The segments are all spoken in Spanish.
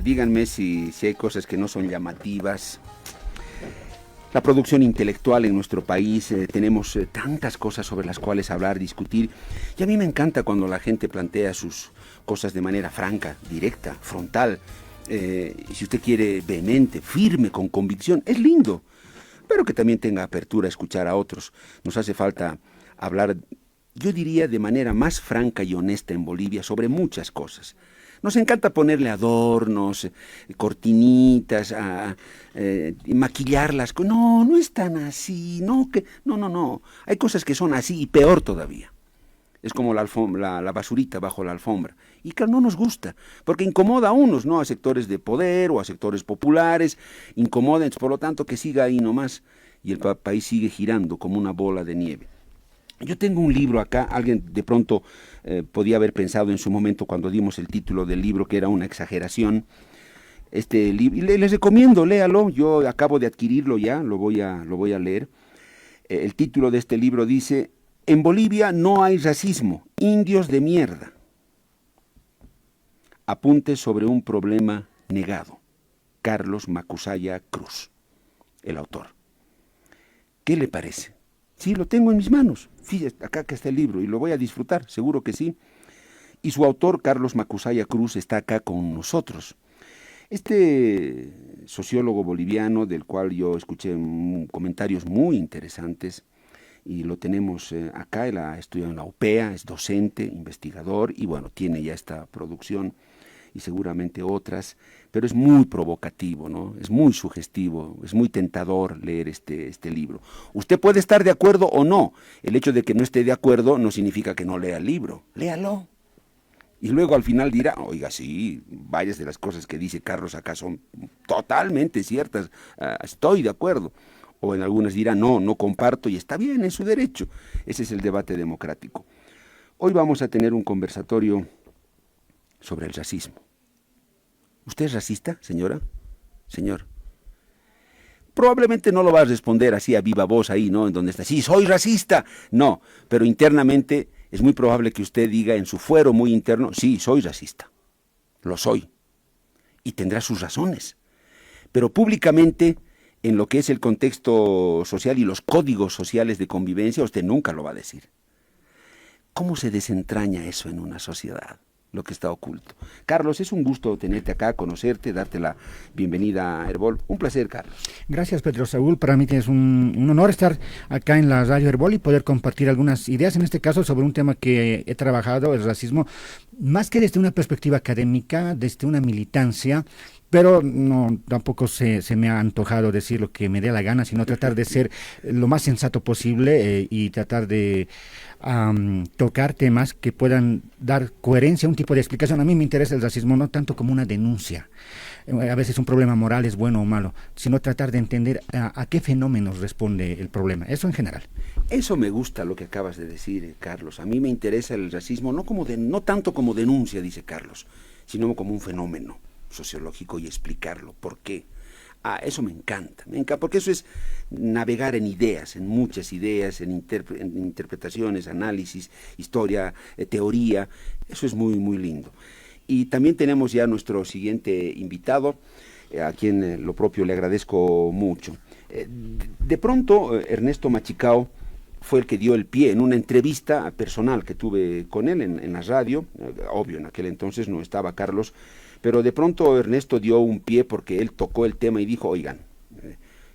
Díganme si hay cosas que no son llamativas. La producción intelectual en nuestro país, tenemos tantas cosas sobre las cuales hablar, discutir, y a mí me encanta cuando la gente plantea sus cosas de manera franca, directa, frontal, si usted quiere, vehemente, firme, con convicción, es lindo, pero que también tenga apertura a escuchar a otros. Nos hace falta hablar, yo diría, de manera más franca y honesta en Bolivia sobre muchas cosas. Nos encanta ponerle adornos, cortinitas, maquillarlas. No, no es tan así. No. Hay cosas que son así y peor todavía. Es como la basurita bajo la alfombra. Y claro, no nos gusta, porque incomoda a unos, ¿no? A sectores de poder o a sectores populares. Incomoda, por lo tanto, que siga ahí nomás. Y el país sigue girando como una bola de nieve. Yo tengo un libro acá, alguien de pronto podía haber pensado en su momento cuando dimos el título del libro que era una exageración. Este libro, y les recomiendo, léalo, yo acabo de adquirirlo ya, lo voy a leer. El título de este libro dice: En Bolivia no hay racismo, indios de mierda. Apuntes sobre un problema negado. Carlos Macusaya Cruz, el autor. ¿Qué le parece? Sí, lo tengo en mis manos. Fíjate, acá que está el libro y lo voy a disfrutar, seguro que sí. Y su autor, Carlos Macusaya Cruz, está acá con nosotros. Este sociólogo boliviano, del cual yo escuché comentarios muy interesantes, y lo tenemos acá, él ha estudiado en la UPEA, es docente, investigador, y bueno, tiene ya esta producción y seguramente otras, pero es muy provocativo, ¿no? Es muy sugestivo, es muy tentador leer este libro. Usted puede estar de acuerdo o no. El hecho de que no esté de acuerdo no significa que no lea el libro. Léalo. Y luego al final dirá, oiga, sí, varias de las cosas que dice Carlos acá son totalmente ciertas, estoy de acuerdo. O en algunas dirá, no comparto, y está bien, es su derecho. Ese es el debate democrático. Hoy vamos a tener un conversatorio sobre el racismo. ¿Usted es racista, señora? Señor. Probablemente no lo va a responder así a viva voz ahí, ¿no? En donde está, sí, soy racista. No, pero internamente es muy probable que usted diga en su fuero muy interno, sí, soy racista. Lo soy. Y tendrá sus razones. Pero públicamente, en lo que es el contexto social y los códigos sociales de convivencia, usted nunca lo va a decir. ¿Cómo se desentraña eso en una sociedad? Lo que está oculto. Carlos, es un gusto tenerte acá, conocerte, darte la bienvenida a Herbol. Un placer, Carlos. Gracias, Pedro Saúl. Para mí es un honor estar acá en la radio Herbol y poder compartir algunas ideas, en este caso sobre un tema que he trabajado, el racismo, más que desde una perspectiva académica, desde una militancia, pero no, tampoco se me ha antojado decir lo que me dé la gana, sino tratar de ser lo más sensato posible y tratar de tocar temas que puedan dar coherencia, un tipo de explicación. A mí me interesa el racismo no tanto como una denuncia, a veces un problema moral es bueno o malo, sino tratar de entender a qué fenómenos responde el problema, eso en general. Eso me gusta lo que acabas de decir, Carlos. A mí me interesa el racismo no tanto como denuncia, dice Carlos, sino como un fenómeno sociológico y explicarlo. ¿Por qué? Eso me encanta, porque eso es navegar en ideas, en muchas ideas, en interpretaciones, análisis, historia, teoría. Eso es muy, muy lindo. Y también tenemos ya nuestro siguiente invitado, a quien lo propio le agradezco mucho. De pronto, Ernesto Machicao fue el que dio el pie en una entrevista personal que tuve con él en la radio. Obvio, en aquel entonces no estaba Carlos, pero de pronto Ernesto dio un pie porque él tocó el tema y dijo, oigan,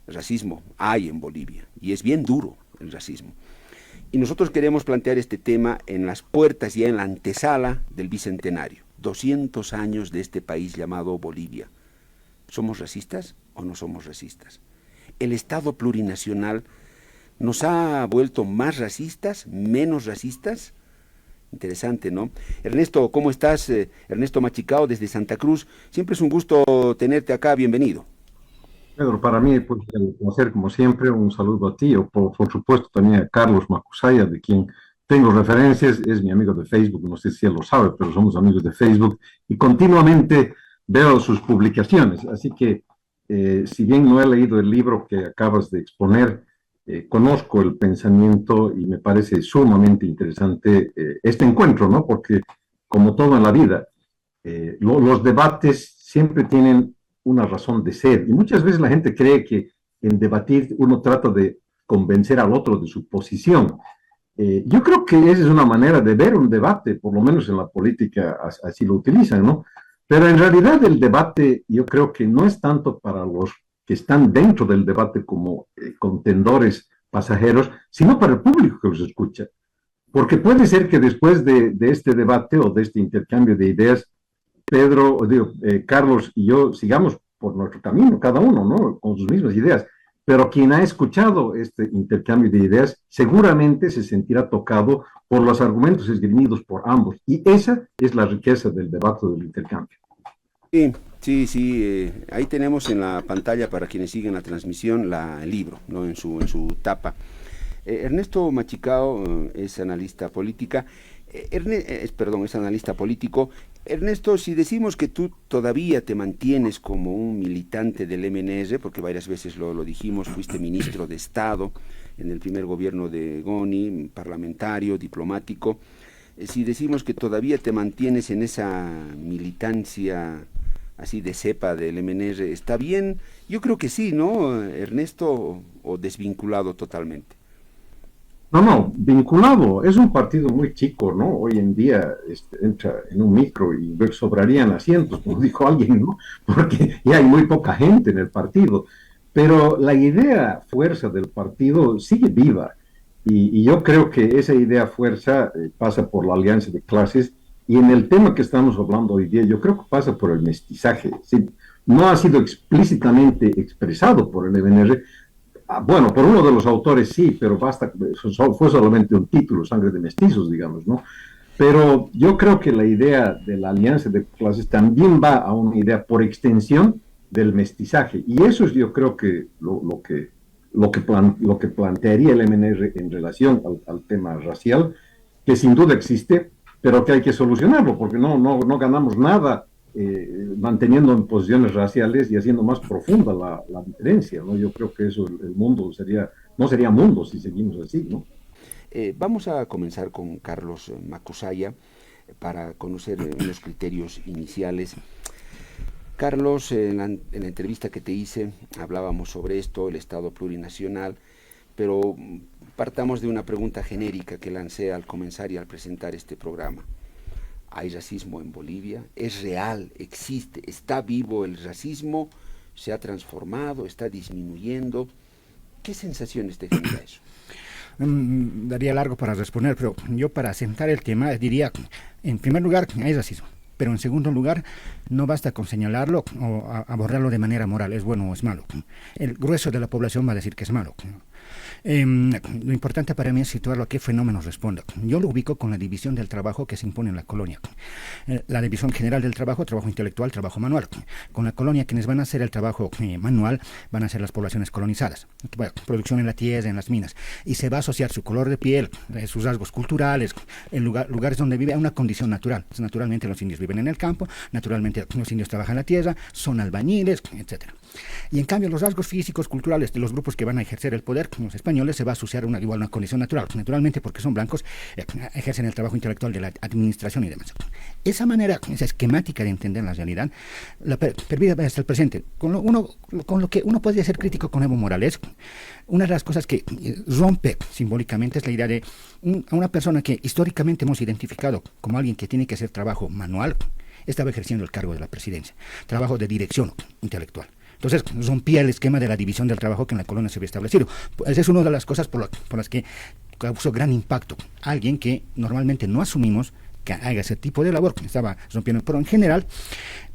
el racismo hay en Bolivia, y es bien duro el racismo. Y nosotros queremos plantear este tema en las puertas, ya en la antesala del Bicentenario. 200 años de este país llamado Bolivia. ¿Somos racistas o no somos racistas? ¿El Estado plurinacional nos ha vuelto más racistas, menos racistas? Interesante, ¿no? Ernesto, ¿cómo estás? Ernesto Machicao desde Santa Cruz. Siempre es un gusto tenerte acá, bienvenido. Pedro, para mí, pues, el placer, como siempre, un saludo a ti, o por supuesto también a Carlos Macusaya, de quien tengo referencias, es mi amigo de Facebook, no sé si él lo sabe, pero somos amigos de Facebook, y continuamente veo sus publicaciones, así que, si bien no he leído el libro que acabas de exponer, conozco el pensamiento y me parece sumamente interesante este encuentro, ¿no? Porque, como todo en la vida, los debates siempre tienen una razón de ser. Y muchas veces la gente cree que en debatir uno trata de convencer al otro de su posición. Yo creo que esa es una manera de ver un debate, por lo menos en la política así lo utilizan, ¿no? Pero en realidad el debate yo creo que no es tanto para los que están dentro del debate como contendores pasajeros, sino para el público que los escucha. Porque puede ser que después de este debate o de este intercambio de ideas, Carlos y yo sigamos por nuestro camino, cada uno, ¿no? Con sus mismas ideas. Pero quien ha escuchado este intercambio de ideas seguramente se sentirá tocado por los argumentos esgrimidos por ambos. Y esa es la riqueza del debate, del intercambio. Sí, sí, sí. Ahí tenemos en la pantalla, para quienes siguen la transmisión, el libro, ¿no? En su tapa. Ernesto Machicao es analista política. Es analista político. Ernesto, si decimos que tú todavía te mantienes como un militante del MNR, porque varias veces lo dijimos, fuiste ministro de Estado en el primer gobierno de Goni, parlamentario, diplomático, si decimos que todavía te mantienes en esa militancia así de cepa del MNR, ¿está bien? Yo creo que sí, ¿no, Ernesto? ¿O desvinculado totalmente? No, vinculado. Es un partido muy chico, ¿no? Hoy en día entra en un micro y sobrarían asientos, como dijo alguien, ¿no? Porque ya hay muy poca gente en el partido. Pero la idea fuerza del partido sigue viva. Y yo creo que esa idea fuerza pasa por la alianza de clases. Y en el tema que estamos hablando hoy día, yo creo que pasa por el mestizaje. ¿Sí? No ha sido explícitamente expresado por el MNR. Bueno, por uno de los autores sí, pero fue solamente un título, Sangre de Mestizos, digamos, ¿no? Pero yo creo que la idea de la alianza de clases también va a una idea por extensión del mestizaje. Y eso es, yo creo que lo que plantearía el MNR en relación al tema racial, que sin duda existe, pero que hay que solucionarlo, porque no ganamos nada manteniendo en posiciones raciales y haciendo más profunda la diferencia, ¿no? Yo creo que eso, el mundo no sería mundo si seguimos así, ¿no? Vamos a comenzar con Carlos Macusaya para conocer unos criterios iniciales. Carlos, en la entrevista que te hice hablábamos sobre esto, el Estado plurinacional, pero partamos de una pregunta genérica que lancé al comenzar y al presentar este programa. ¿Hay racismo en Bolivia? ¿Es real? ¿Existe? ¿Está vivo el racismo? ¿Se ha transformado? ¿Está disminuyendo? ¿Qué sensaciones te genera eso? Daría largo para responder, pero yo para asentar el tema diría, en primer lugar, hay racismo. Pero en segundo lugar, no basta con señalarlo o abordarlo de manera moral, es bueno o es malo. El grueso de la población va a decir que es malo. Lo importante para mí es situarlo a qué fenómenos responde. Yo lo ubico con la división del trabajo que se impone en la colonia. La división general del trabajo intelectual, trabajo manual. Con la colonia, quienes van a hacer el trabajo manual van a ser las poblaciones colonizadas. Bueno, producción en la tierra, en las minas. Y se va a asociar su color de piel, sus rasgos culturales, en lugares donde vive a una condición natural. Naturalmente los indios viven en el campo, naturalmente los indios trabajan la tierra, son albañiles, etcétera. Y en cambio los rasgos físicos, culturales de los grupos que van a ejercer el poder, como los españoles, se va a asociar igual a una condición natural. Naturalmente, porque son blancos, ejercen el trabajo intelectual de la administración y demás. Esa manera, esa esquemática de entender la realidad, la permite hasta el presente. Con lo que uno podría ser crítico con Evo Morales, una de las cosas que rompe simbólicamente es la idea de a una persona que históricamente hemos identificado como alguien que tiene que hacer trabajo manual, estaba ejerciendo el cargo de la presidencia, trabajo de dirección intelectual. Entonces rompía el esquema de la división del trabajo que en la colonia se había establecido. Esa es una de las cosas por las que causó gran impacto. Alguien que normalmente no asumimos que haga ese tipo de labor, que estaba rompiendo. Pero en general,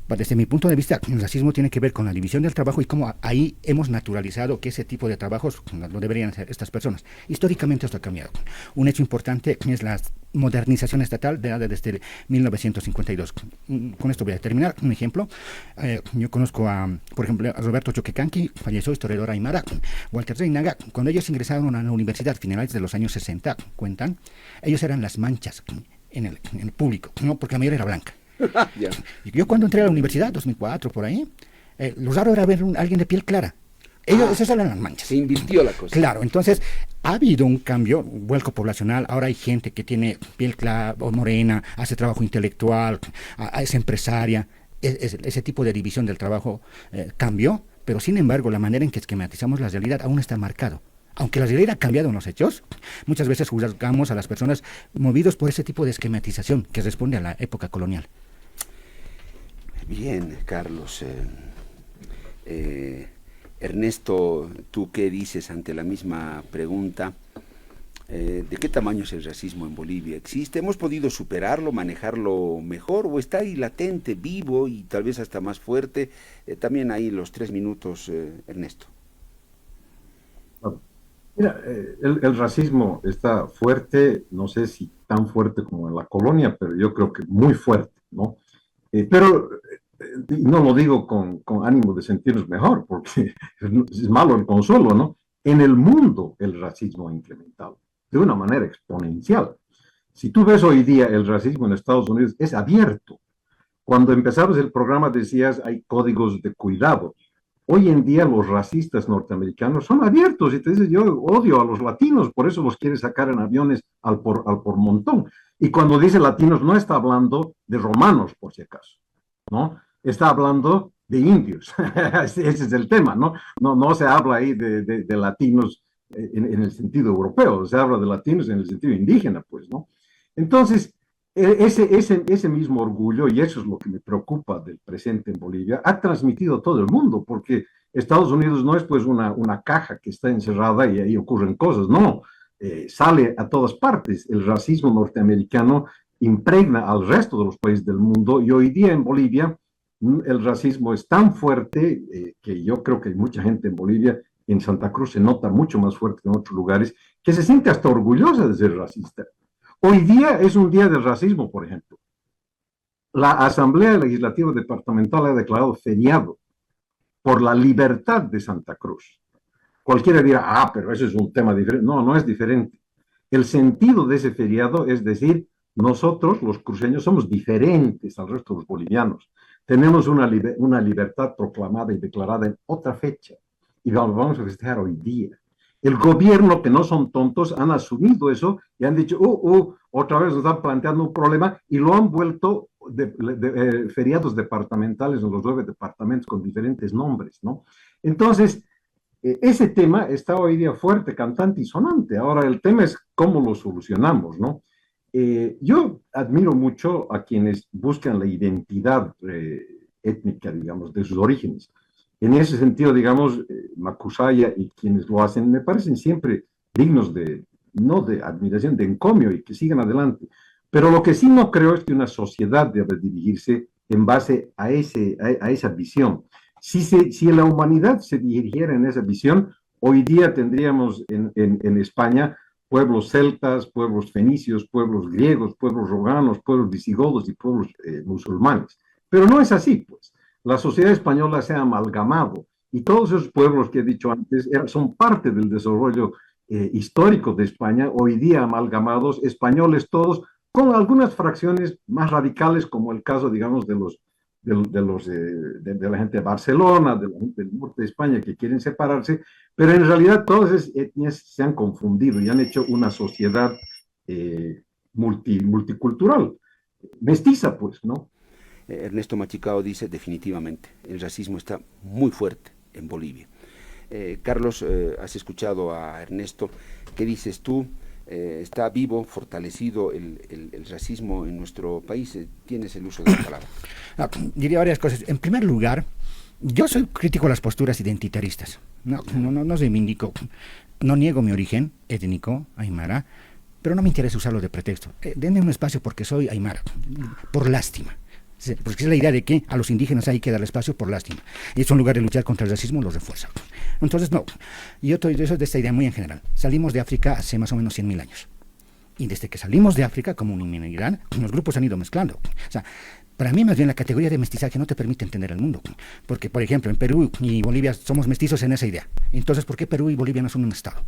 desde mi punto de vista, el racismo tiene que ver con la división del trabajo y cómo ahí hemos naturalizado que ese tipo de trabajos lo deberían hacer estas personas. Históricamente esto ha cambiado. Un hecho importante es la modernización estatal desde 1952. Con esto voy a terminar. Un ejemplo, yo conozco por ejemplo, a Roberto Choquecanqui, falleció, historiador aymara, Walter Reinaga. Cuando ellos ingresaron a la universidad a finales de los años 60, cuentan, ellos eran las manchas en el público, no porque la mayoría era blanca. Yeah. Yo cuando entré a la universidad, 2004, por ahí, lo raro era ver a alguien de piel clara. Esas eran las manchas. Se invirtió la cosa. Claro, entonces ha habido un cambio, un vuelco poblacional. Ahora hay gente que tiene piel clara o morena, hace trabajo intelectual, es empresaria. ese tipo de división del trabajo cambió, pero sin embargo la manera en que esquematizamos la realidad aún está marcado. Aunque la realidad ha cambiado en los hechos, muchas veces juzgamos a las personas movidos por ese tipo de esquematización que responde a la época colonial. Bien, Carlos. Ernesto, ¿tú qué dices ante la misma pregunta? ¿De qué tamaño es el racismo en Bolivia? ¿Existe? ¿Hemos podido superarlo, manejarlo mejor? ¿O está ahí latente, vivo y tal vez hasta más fuerte? También ahí los 3 minutos, Ernesto. Mira, el racismo está fuerte, no sé si tan fuerte como en la colonia, pero yo creo que muy fuerte, ¿no? Pero no lo digo con ánimo de sentirnos mejor, porque es malo el consuelo, ¿no? En el mundo el racismo ha incrementado de una manera exponencial. Si tú ves hoy día el racismo en Estados Unidos, es abierto. Cuando empezabas el programa decías hay códigos de cuidado. Hoy en día los racistas norteamericanos son abiertos y te dicen yo odio a los latinos, por eso los quiere sacar en aviones al por montón. Y cuando dice latinos no está hablando de romanos, por si acaso, ¿no? Está hablando de indios. Ese es el tema, ¿no? No se habla ahí de latinos en el sentido europeo, se habla de latinos en el sentido indígena, pues, ¿no? Entonces, ese mismo orgullo, y eso es lo que me preocupa del presente en Bolivia, ha transmitido a todo el mundo, porque Estados Unidos no es pues una caja que está encerrada y ahí ocurren cosas, no, sale a todas partes. El racismo norteamericano impregna al resto de los países del mundo y hoy día en Bolivia el racismo es tan fuerte que yo creo que hay mucha gente en Bolivia, en Santa Cruz se nota mucho más fuerte que en otros lugares, que se siente hasta orgullosa de ser racista. Hoy día es un día del racismo, por ejemplo. La Asamblea Legislativa Departamental ha declarado feriado por la libertad de Santa Cruz. Cualquiera dirá, pero eso es un tema diferente. No, no es diferente. El sentido de ese feriado es decir, nosotros, los cruceños, somos diferentes al resto de los bolivianos. Tenemos una libertad proclamada y declarada en otra fecha y vamos a festejar hoy día. El gobierno, que no son tontos, han asumido eso y han dicho, otra vez nos están planteando un problema y lo han vuelto feriados departamentales en los 9 departamentos con diferentes nombres, ¿no? Entonces, ese tema está hoy día fuerte, cantante y sonante. Ahora, el tema es cómo lo solucionamos, ¿no? Yo admiro mucho a quienes buscan la identidad étnica, digamos, de sus orígenes. En ese sentido, digamos, Macusaya y quienes lo hacen me parecen siempre dignos no de admiración, de encomio y que sigan adelante. Pero lo que sí no creo es que una sociedad debe dirigirse en base a esa visión. Si la humanidad se dirigiera en esa visión, hoy día tendríamos en España pueblos celtas, pueblos fenicios, pueblos griegos, pueblos romanos, pueblos visigodos y pueblos musulmanes. Pero no es así, pues. La sociedad española se ha amalgamado y todos esos pueblos que he dicho antes son parte del desarrollo histórico de España, hoy día amalgamados, españoles todos, con algunas fracciones más radicales, como el caso, digamos, de la gente de Barcelona, de la gente del norte de España que quieren separarse, pero en realidad todas esas etnias se han confundido y han hecho una sociedad multicultural, mestiza, pues, ¿no? Ernesto Machicao dice definitivamente, el racismo está muy fuerte en Bolivia. Carlos, has escuchado a Ernesto, ¿qué dices tú? ¿Está vivo, fortalecido el racismo en nuestro país? Tienes el uso de la palabra. Diría varias cosas. En primer lugar, yo soy crítico a las posturas identitaristas. No reivindico, no niego mi origen étnico, aymara, pero no me interesa usarlo de pretexto. Denme un espacio porque soy aymara, por lástima. Porque es la idea de que a los indígenas hay que dar espacio por lástima. Y es un lugar de luchar contra el racismo, los refuerza. Entonces, no. Yo soy de esta idea muy en general. Salimos de África hace más o menos 100.000 años. Y desde que salimos de África, como un inmigrante, los grupos han ido mezclando. O sea, para mí más bien la categoría de mestizaje no te permite entender el mundo. Porque, por ejemplo, en Perú y Bolivia somos mestizos en esa idea. Entonces, ¿por qué Perú y Bolivia no son un estado?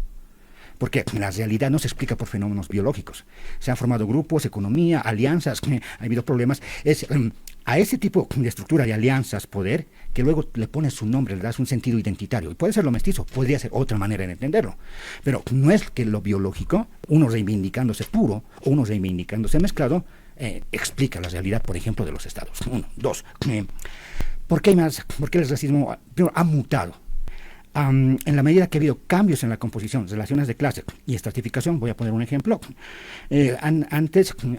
Porque la realidad no se explica por fenómenos biológicos. Se han formado grupos, economía, alianzas, ha habido problemas. Es a ese tipo de estructura de alianzas, poder, que luego le pones su nombre, le das un sentido identitario. Y puede ser lo mestizo, podría ser otra manera de entenderlo. Pero no es que lo biológico, uno reivindicándose puro o uno reivindicándose mezclado, explica la realidad, por ejemplo, de los estados. 1, 2. ¿Por qué por qué el racismo primero, ha mutado? En la medida que ha habido cambios en la composición, relaciones de clase y estratificación, voy a poner un ejemplo.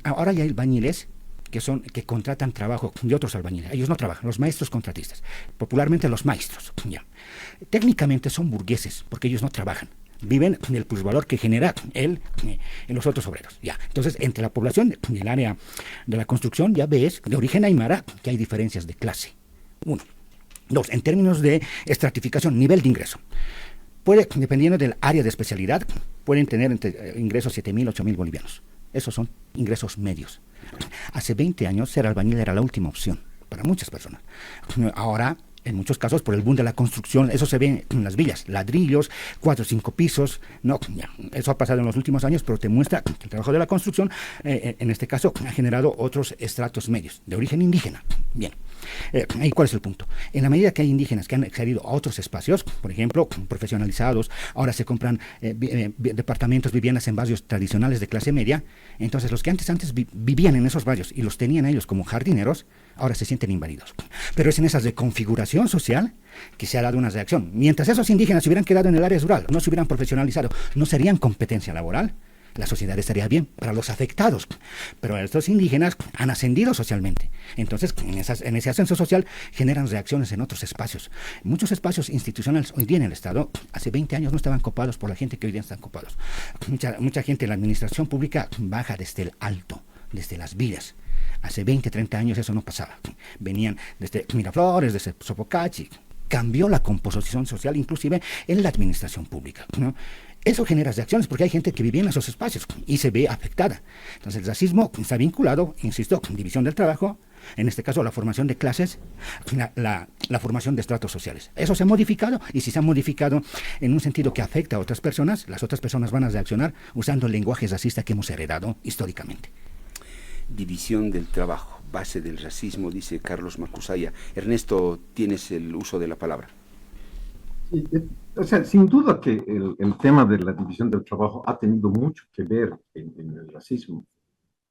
Ahora ya hay albañiles que contratan trabajo de otros albañiles. Ellos no trabajan, los maestros contratistas, popularmente los maestros. Ya. Técnicamente son burgueses, porque ellos no trabajan. Viven del plusvalor que genera en los otros obreros. Ya. Entonces, entre la población del área de la construcción, ya ves, de origen aymara, que hay diferencias de clase. Uno. Dos, en términos de estratificación, nivel de ingreso. Dependiendo del área de especialidad, pueden tener ingresos 7.000, 8.000 bolivianos. Esos son ingresos medios. Hace 20 años ser albañil era la última opción para muchas personas. Ahora, en muchos casos, por el boom de la construcción, eso se ve en las villas, ladrillos, 4 o 5 pisos. No, ya, eso ha pasado en los últimos años, pero te muestra que el trabajo de la construcción, en este caso, ha generado otros estratos medios, de origen indígena. Bien. ¿Y cuál es el punto? En la medida que hay indígenas que han accedido a otros espacios, por ejemplo, profesionalizados, ahora se compran departamentos, viviendas en barrios tradicionales de clase media, entonces los que antes vivían en esos barrios y los tenían ellos como jardineros, ahora se sienten invadidos. Pero es en esa reconfiguración social que se ha dado una reacción. Mientras esos indígenas se hubieran quedado en el área rural, no se hubieran profesionalizado, no serían competencia laboral, la sociedad estaría bien para los afectados. Pero estos indígenas han ascendido socialmente. Entonces, en ese ascenso social generan reacciones en otros espacios. Muchos espacios institucionales hoy día en el Estado, hace 20 años no estaban copados por la gente que hoy día están copados. Mucha gente en la administración pública baja desde el alto, desde las villas. Hace 20, 30 años eso no pasaba. Venían desde Miraflores, desde Sopocachi. Cambió la composición social, inclusive en la administración pública, ¿no? Eso genera reacciones porque hay gente que vivía en esos espacios y se ve afectada. Entonces el racismo está vinculado, insisto, con división del trabajo, en este caso la formación de clases, la formación de estratos sociales. Eso se ha modificado, y si se ha modificado en un sentido que afecta a otras personas, las otras personas van a reaccionar usando el lenguaje racista que hemos heredado históricamente. División del trabajo, base del racismo, dice Carlos Macusaya. Ernesto, tienes el uso de la palabra. Sí, o sea, sin duda que el tema de la división del trabajo ha tenido mucho que ver en el racismo,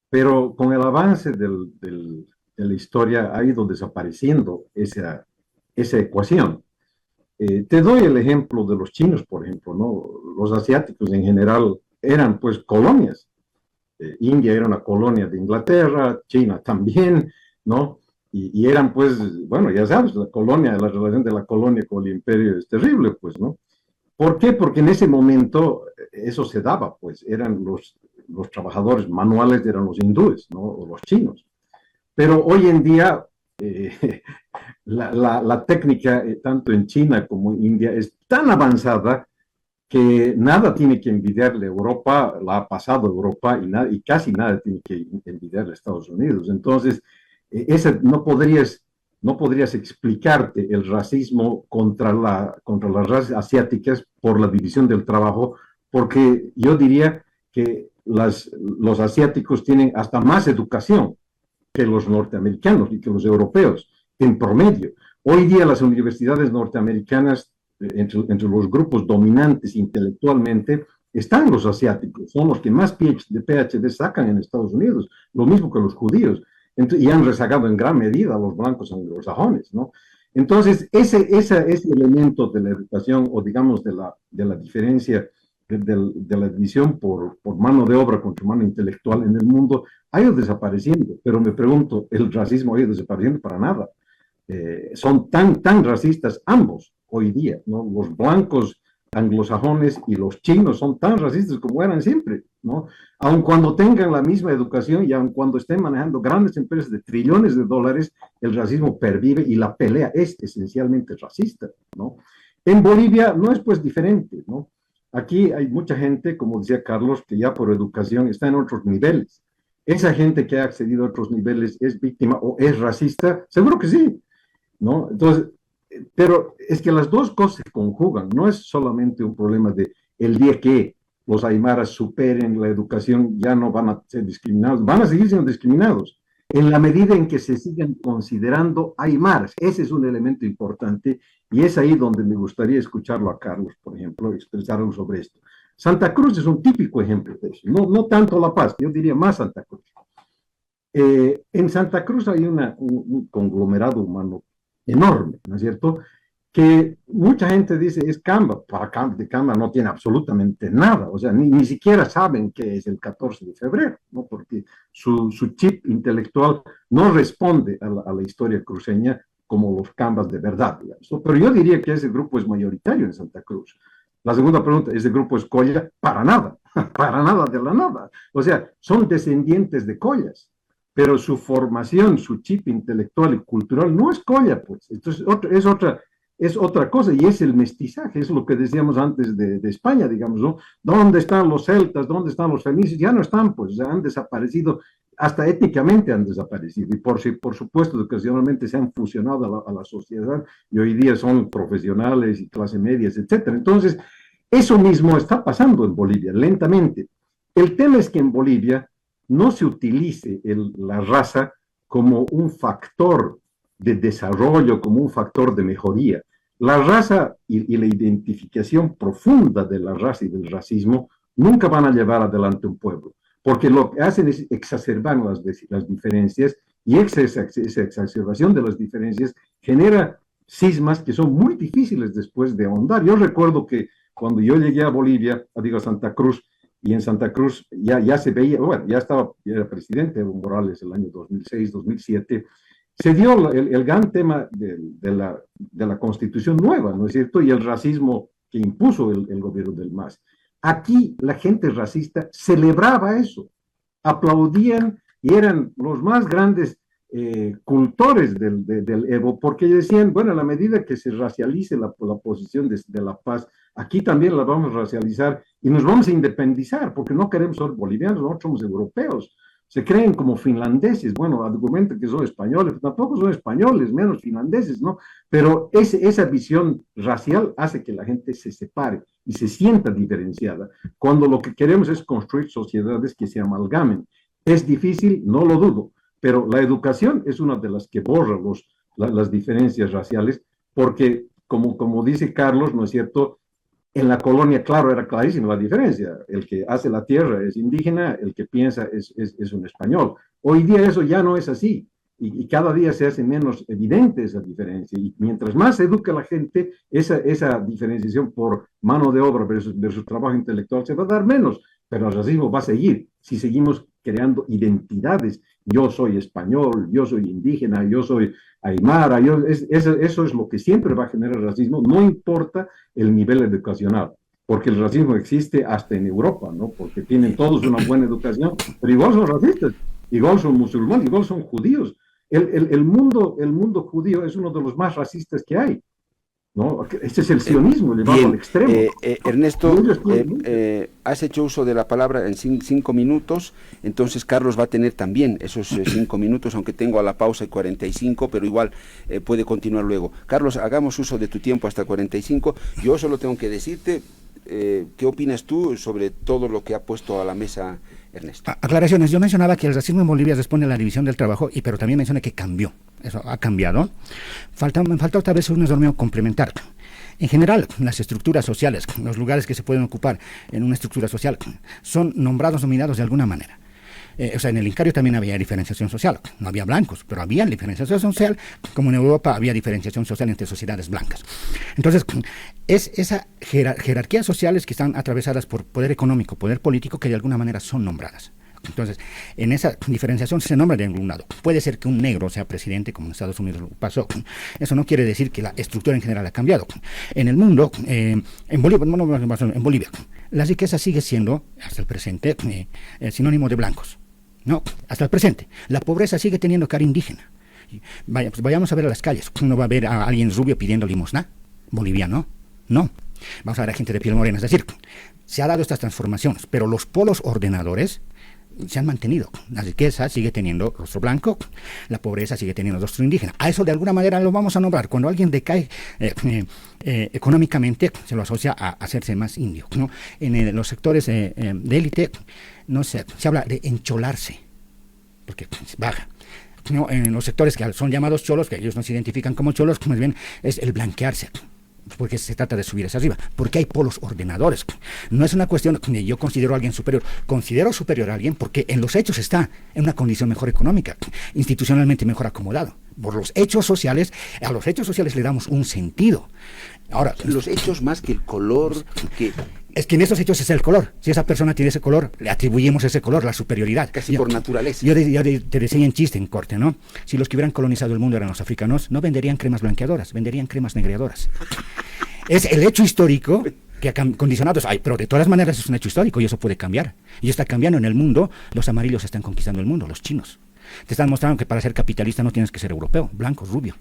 pero con el avance de la historia ha ido desapareciendo esa ecuación. Te doy el ejemplo de los chinos, por ejemplo, ¿no? Los asiáticos en general eran pues colonias. India era una colonia de Inglaterra, China también, ¿no? Y eran, pues, bueno, ya sabes, la relación de la colonia con el imperio es terrible, pues, ¿no? ¿Por qué? Porque en ese momento eso se daba, pues, eran los trabajadores manuales, eran los hindúes, ¿no? O los chinos. Pero hoy en día, la técnica, tanto en China como en India, es tan avanzada que nada tiene que envidiarle a Europa, la ha pasado Europa, y casi nada tiene que envidiarle a Estados Unidos. Entonces, no podrías explicarte el racismo contra las razas asiáticas por la división del trabajo, porque yo diría que los asiáticos tienen hasta más educación que los norteamericanos y que los europeos, en promedio. Hoy día las universidades norteamericanas, entre los grupos dominantes intelectualmente, están los asiáticos, son los que más PhD sacan en Estados Unidos, lo mismo que los judíos, y han rezagado en gran medida a los blancos anglosajones, ¿no? Entonces, ese elemento de la educación, o digamos de la diferencia, de la división por mano de obra contra mano intelectual en el mundo, ha ido desapareciendo. Pero me pregunto, ¿el racismo ha ido desapareciendo? Para nada. Son tan racistas ambos hoy día, ¿no? Los blancos anglosajones y los chinos son tan racistas como eran siempre, ¿no? Aun cuando tengan la misma educación y aun cuando estén manejando grandes empresas de trillones de dólares, el racismo pervive y la pelea es esencialmente racista, ¿no? En Bolivia no es pues diferente, ¿no? Aquí hay mucha gente, como decía Carlos, que ya por educación está en otros niveles. ¿Esa gente que ha accedido a otros niveles es víctima o es racista? Seguro que sí, ¿no? Entonces, pero es que las dos cosas se conjugan, no es solamente un problema de el día que los aymaras superen la educación ya no van a ser discriminados, van a seguir siendo discriminados en la medida en que se sigan considerando aymaras. Ese es un elemento importante y es ahí donde me gustaría escucharlo a Carlos, por ejemplo, expresar algo sobre esto. Santa Cruz es un típico ejemplo de eso, no tanto La Paz, yo diría más Santa Cruz. En Santa Cruz hay un conglomerado humano enorme, ¿no es cierto? Que mucha gente dice es Camba, de Camba no tiene absolutamente nada, o sea, ni siquiera saben qué es el 14 de febrero, ¿no? Porque su chip intelectual no responde a la historia cruceña como los Cambas de verdad, digamos, ¿no? Pero yo diría que ese grupo es mayoritario en Santa Cruz. La segunda pregunta, ¿ese grupo es Colla? Para nada, para nada de la nada. O sea, son descendientes de Collas, pero su formación, su chip intelectual y cultural no es Colla, pues. Entonces, es otra cosa y es el mestizaje, es lo que decíamos antes de España, digamos, ¿no? ¿Dónde están los celtas? ¿Dónde están los fenicios? Ya no están, pues, ya han desaparecido, hasta étnicamente han desaparecido y por supuesto ocasionalmente se han fusionado a la sociedad y hoy día son profesionales y clase medias, etcétera. Entonces, eso mismo está pasando en Bolivia, lentamente. El tema es que en Bolivia no se utilice la raza como un factor de desarrollo, como un factor de mejoría. La raza y la identificación profunda de la raza y del racismo nunca van a llevar adelante un pueblo, porque lo que hacen es exacerbar las diferencias y esa exacerbación de las diferencias genera cismas que son muy difíciles después de ahondar. Yo recuerdo que cuando yo llegué a Bolivia, digo a Santa Cruz, y en Santa Cruz ya se veía, bueno, ya era presidente Evo Morales el año 2006, 2007, se dio el gran tema de la constitución nueva, ¿no es cierto? Y el racismo que impuso el gobierno del MAS. Aquí la gente racista celebraba eso, aplaudían y eran los más grandes cultores del Evo, porque decían, bueno, a la medida que se racialice la posición de la paz, aquí también la vamos a racializar y nos vamos a independizar, porque no queremos ser bolivianos, nosotros somos europeos. Se creen como finlandeses, bueno, argumentan que son españoles, pero tampoco son españoles, menos finlandeses, ¿no? Pero esa visión racial hace que la gente se separe y se sienta diferenciada, cuando lo que queremos es construir sociedades que se amalgamen. Es difícil, no lo dudo, pero la educación es una de las que borra las diferencias raciales, porque como dice Carlos, ¿no es cierto?, en la colonia, claro, era clarísima la diferencia. El que hace la tierra es indígena, el que piensa es un español. Hoy día eso ya no es así y cada día se hace menos evidente esa diferencia. Y mientras más se educa la gente, esa diferenciación por mano de obra versus trabajo intelectual se va a dar menos, pero el racismo va a seguir si seguimos creando identidades. Yo soy español, yo soy indígena, yo soy aymara, eso es lo que siempre va a generar racismo, no importa el nivel educacional, porque el racismo existe hasta en Europa, ¿no? Porque tienen todos una buena educación, pero igual son racistas, igual son musulmanes, igual son judíos. El mundo judío es uno de los más racistas que hay, ¿no? Este es el sionismo llevado al extremo. Ernesto, has hecho uso de la palabra en 5 minutos, entonces Carlos va a tener también esos 5 minutos, aunque tengo a la pausa y 45, pero igual puede continuar luego. Carlos, hagamos uso de tu tiempo hasta 45. Yo solo tengo que decirte, ¿qué opinas tú sobre todo lo que ha puesto a la mesa Ernesto? Aclaraciones. Yo mencionaba que el racismo en Bolivia responde a la división del trabajo, pero también mencioné que cambió. Eso ha cambiado. Me falta otra vez un enorme complementar. En general, las estructuras sociales, los lugares que se pueden ocupar en una estructura social, son nombrados, dominados de alguna manera. O sea, en el Incario también había diferenciación social. No había blancos, pero había diferenciación social, como en Europa había diferenciación social entre sociedades blancas. Entonces, es esas jerarquías sociales que están atravesadas por poder económico, poder político, que de alguna manera son nombradas. Entonces, en esa diferenciación se nombra de algún lado. Puede ser que un negro sea presidente, como en Estados Unidos pasó. Eso no quiere decir que la estructura en general ha cambiado. En el mundo, en Bolivia, la riqueza sigue siendo, hasta el presente, sinónimo de blancos. No, hasta el presente. La pobreza sigue teniendo cara indígena. Vayamos a ver a las calles. ¿Uno va a ver a alguien rubio pidiendo limosna? ¿Boliviano? No. Vamos a ver a gente de piel morena. Es decir, se ha dado estas transformaciones, pero los polos ordenadores se han mantenido. La riqueza sigue teniendo rostro blanco, la pobreza sigue teniendo rostro indígena. A eso de alguna manera lo vamos a nombrar. Cuando alguien decae económicamente, se lo asocia a hacerse más indio, ¿no? En los sectores de élite, no sé, se habla de encholarse, porque baja. No, en los sectores que son llamados cholos, que ellos no se identifican como cholos, más bien es el blanquearse. porque se trata de subir hacia arriba, porque hay polos ordenadores. No es una cuestión de yo considero a alguien superior, considero superior a alguien porque en los hechos está en una condición mejor económica, institucionalmente mejor acomodado. Por los hechos sociales, a los hechos sociales le damos un sentido. Ahora, los hechos más que el color, que... Es que en esos hechos es el color. Si esa persona tiene ese color, le atribuimos ese color, la superioridad. Casi por naturaleza. Yo te decía en chiste, en corte, ¿no? Si los que hubieran colonizado el mundo eran los africanos, no venderían cremas blanqueadoras, venderían cremas negreadoras. Es el hecho histórico que ha condicionado eso. Ay, pero de todas maneras es un hecho histórico y eso puede cambiar. Y está cambiando en el mundo. Los amarillos están conquistando el mundo, los chinos. Te están mostrando que para ser capitalista no tienes que ser europeo, blanco, rubio.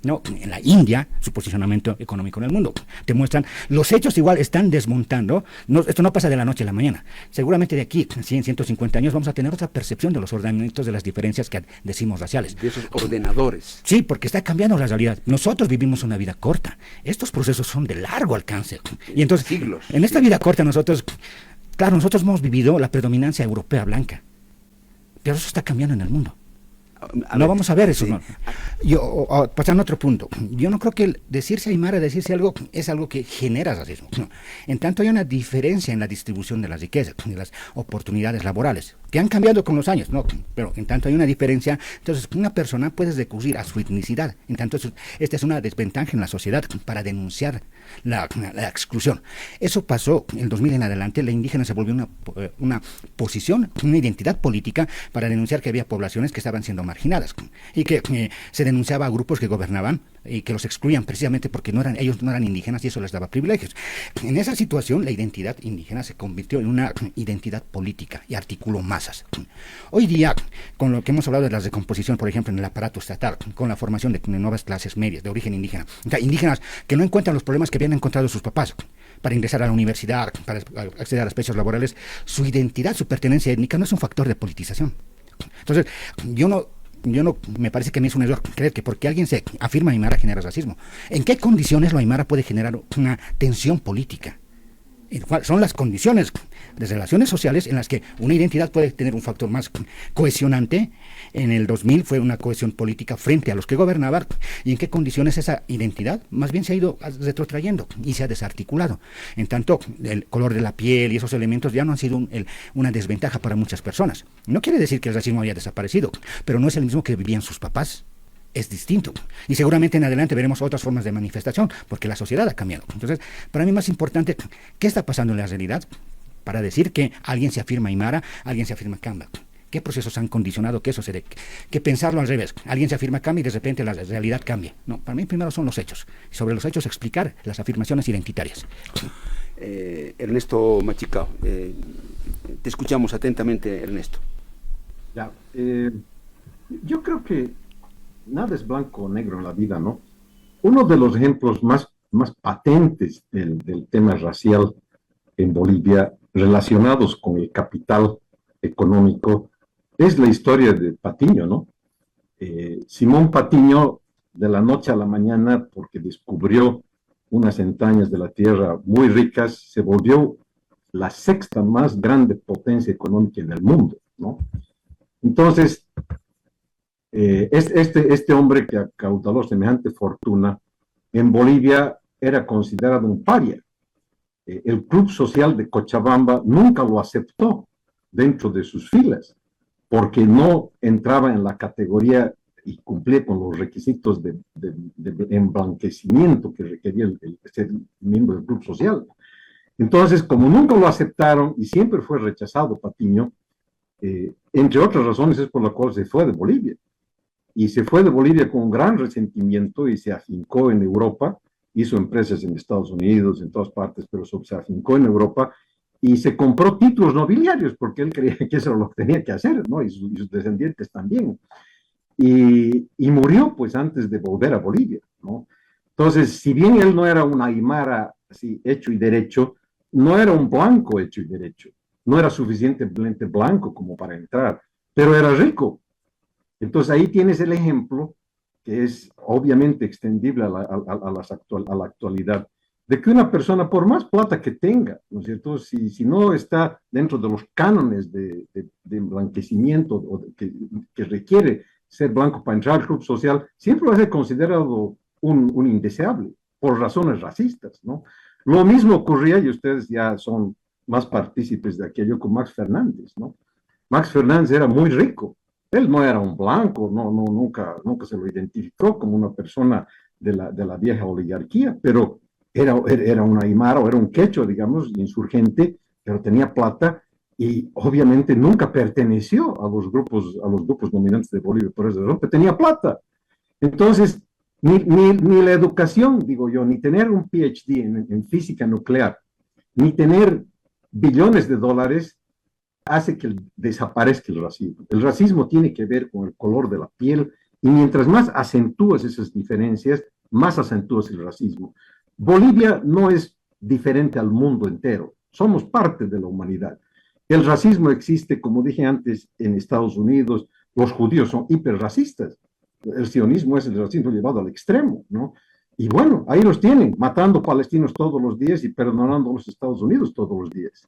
No, en la India, su posicionamiento económico en el mundo. Te muestran, los hechos igual están desmontando. No, esto no pasa de la noche a la mañana. Seguramente de aquí, 100, 150 años, vamos a tener otra percepción de los ordenamientos de las diferencias que decimos raciales. De esos ordenadores. Sí, porque está cambiando la realidad. Nosotros vivimos una vida corta. Estos procesos son de largo alcance. Y entonces, siglos. En esta vida corta nosotros hemos vivido la predominancia europea blanca. Pero eso está cambiando en el mundo. No vamos a ver eso. Sí. No. Pasando a otro punto. Yo no creo que el decirse aymara, decirse algo, es algo que genera racismo. No. En tanto hay una diferencia en la distribución de las riquezas, de las oportunidades laborales, que han cambiado con los años, no, pero en tanto hay una diferencia, entonces una persona puede recurrir a su etnicidad. En tanto, esta es una desventaja en la sociedad para denunciar la exclusión. Eso pasó en el 2000 en adelante. La indígena se volvió una posición, una identidad política para denunciar que había poblaciones que estaban siendo marginadas y que se denunciaba a grupos que gobernaban y que los excluían precisamente porque ellos no eran indígenas y eso les daba privilegios. En esa situación la identidad indígena se convirtió en una identidad política y articuló masas. Hoy día, con lo que hemos hablado de la recomposición, por ejemplo, en el aparato estatal, con la formación de nuevas clases medias de origen indígena, o sea, indígenas que no encuentran los problemas que habían encontrado sus papás para ingresar a la universidad, para acceder a los precios laborales, su identidad, su pertenencia étnica no es un factor de politización. Entonces, yo no, me parece que a mí es un error creer que porque alguien se afirma aymara genera racismo. ¿En qué condiciones lo aymara puede generar una tensión política? Son las condiciones de relaciones sociales en las que una identidad puede tener un factor más cohesionante. En el 2000 fue una cohesión política frente a los que gobernaban, y en qué condiciones esa identidad más bien se ha ido retrotrayendo y se ha desarticulado. En tanto, el color de la piel y esos elementos ya no han sido una desventaja para muchas personas. No quiere decir que el racismo haya desaparecido, pero no es el mismo que vivían sus papás. Es distinto. Y seguramente en adelante veremos otras formas de manifestación, porque la sociedad ha cambiado. Entonces, para mí más importante, ¿qué está pasando en la realidad para decir que alguien se afirma aymara, alguien se afirma camba? ¿Qué procesos han condicionado que eso se dé? Que pensarlo al revés. Alguien se afirma camba y de repente la realidad cambia. No, para mí primero son los hechos. Y sobre los hechos explicar las afirmaciones identitarias. Ernesto Machicao, te escuchamos atentamente, Ernesto. Ya, yo creo que nada es blanco o negro en la vida, ¿no? Uno de los ejemplos más patentes del tema racial en Bolivia, relacionados con el capital económico, es la historia de Patiño, ¿no? Simón Patiño, de la noche a la mañana, porque descubrió unas entrañas de la tierra muy ricas, se volvió la sexta más grande potencia económica en el mundo, ¿no? Entonces, este hombre que acaudaló semejante fortuna, en Bolivia era considerado un paria. El Club Social de Cochabamba nunca lo aceptó dentro de sus filas, porque no entraba en la categoría y cumplía con los requisitos de emblanquecimiento que requería ser miembro del Club Social. Entonces, como nunca lo aceptaron y siempre fue rechazado Patiño, entre otras razones es por la cual se fue de Bolivia. Y se fue de Bolivia con un gran resentimiento y se afincó en Europa, hizo empresas en Estados Unidos, en todas partes, pero se afincó en Europa y se compró títulos nobiliarios porque él creía que eso era lo que tenía que hacer, ¿no? Y sus descendientes también. Y murió pues antes de volver a Bolivia, ¿no? Entonces, si bien él no era un aymara así, hecho y derecho, no era un blanco hecho y derecho, no era suficientemente blanco como para entrar, pero era rico. Entonces ahí tienes el ejemplo, que es obviamente extendible a la actualidad, de que una persona, por más plata que tenga, ¿no es cierto?, si no está dentro de los cánones de emblanquecimiento o que requiere ser blanco para entrar al club social, siempre va a ser considerado un indeseable, por razones racistas, ¿no? Lo mismo ocurría, y ustedes ya son más partícipes de aquello, con Max Fernández, ¿no? Max Fernández era muy rico, él no era un blanco, nunca se lo identificó como una persona de la vieja oligarquía, pero era un aymara o era un quechua, digamos, insurgente, pero tenía plata y obviamente nunca perteneció a los grupos dominantes de Bolivia, por eso tenía plata. Entonces, ni la educación, digo yo, ni tener un PhD en física nuclear, ni tener billones de dólares hace que desaparezca el racismo. El racismo tiene que ver con el color de la piel y mientras más acentúas esas diferencias, más acentúas el racismo. Bolivia no es diferente al mundo entero, somos parte de la humanidad. El racismo existe, como dije antes, en Estados Unidos, los judíos son hiperracistas. El sionismo es el racismo llevado al extremo, ¿no? Y bueno, ahí los tienen, matando palestinos todos los días y perdonando a los Estados Unidos todos los días.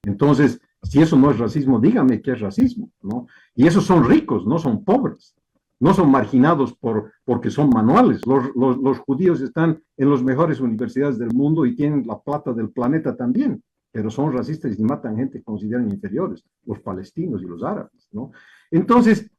Entonces, si eso no es racismo, dígame qué es racismo, ¿no? Y esos son ricos, no son pobres, no son marginados porque son manuales. Los judíos están en las mejores universidades del mundo y tienen la plata del planeta también, pero son racistas y matan gente que consideran inferiores, los palestinos y los árabes, ¿no? Entonces,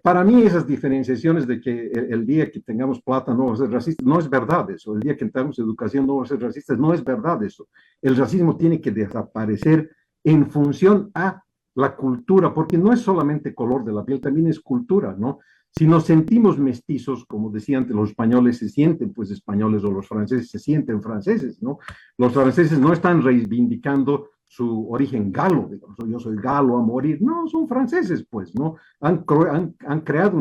para mí esas diferenciaciones de que el día que tengamos plata no va a ser racista, no es verdad eso. El día que tengamos educación no va a ser racista, no es verdad eso. El racismo tiene que desaparecer en función a la cultura, porque no es solamente color de la piel, también es cultura, ¿no? Si nos sentimos mestizos, como decían antes, los españoles se sienten pues españoles o los franceses se sienten franceses, ¿no? Los franceses no están reivindicando su origen galo, digamos, yo soy galo a morir, no, son franceses, pues, ¿no? Han creado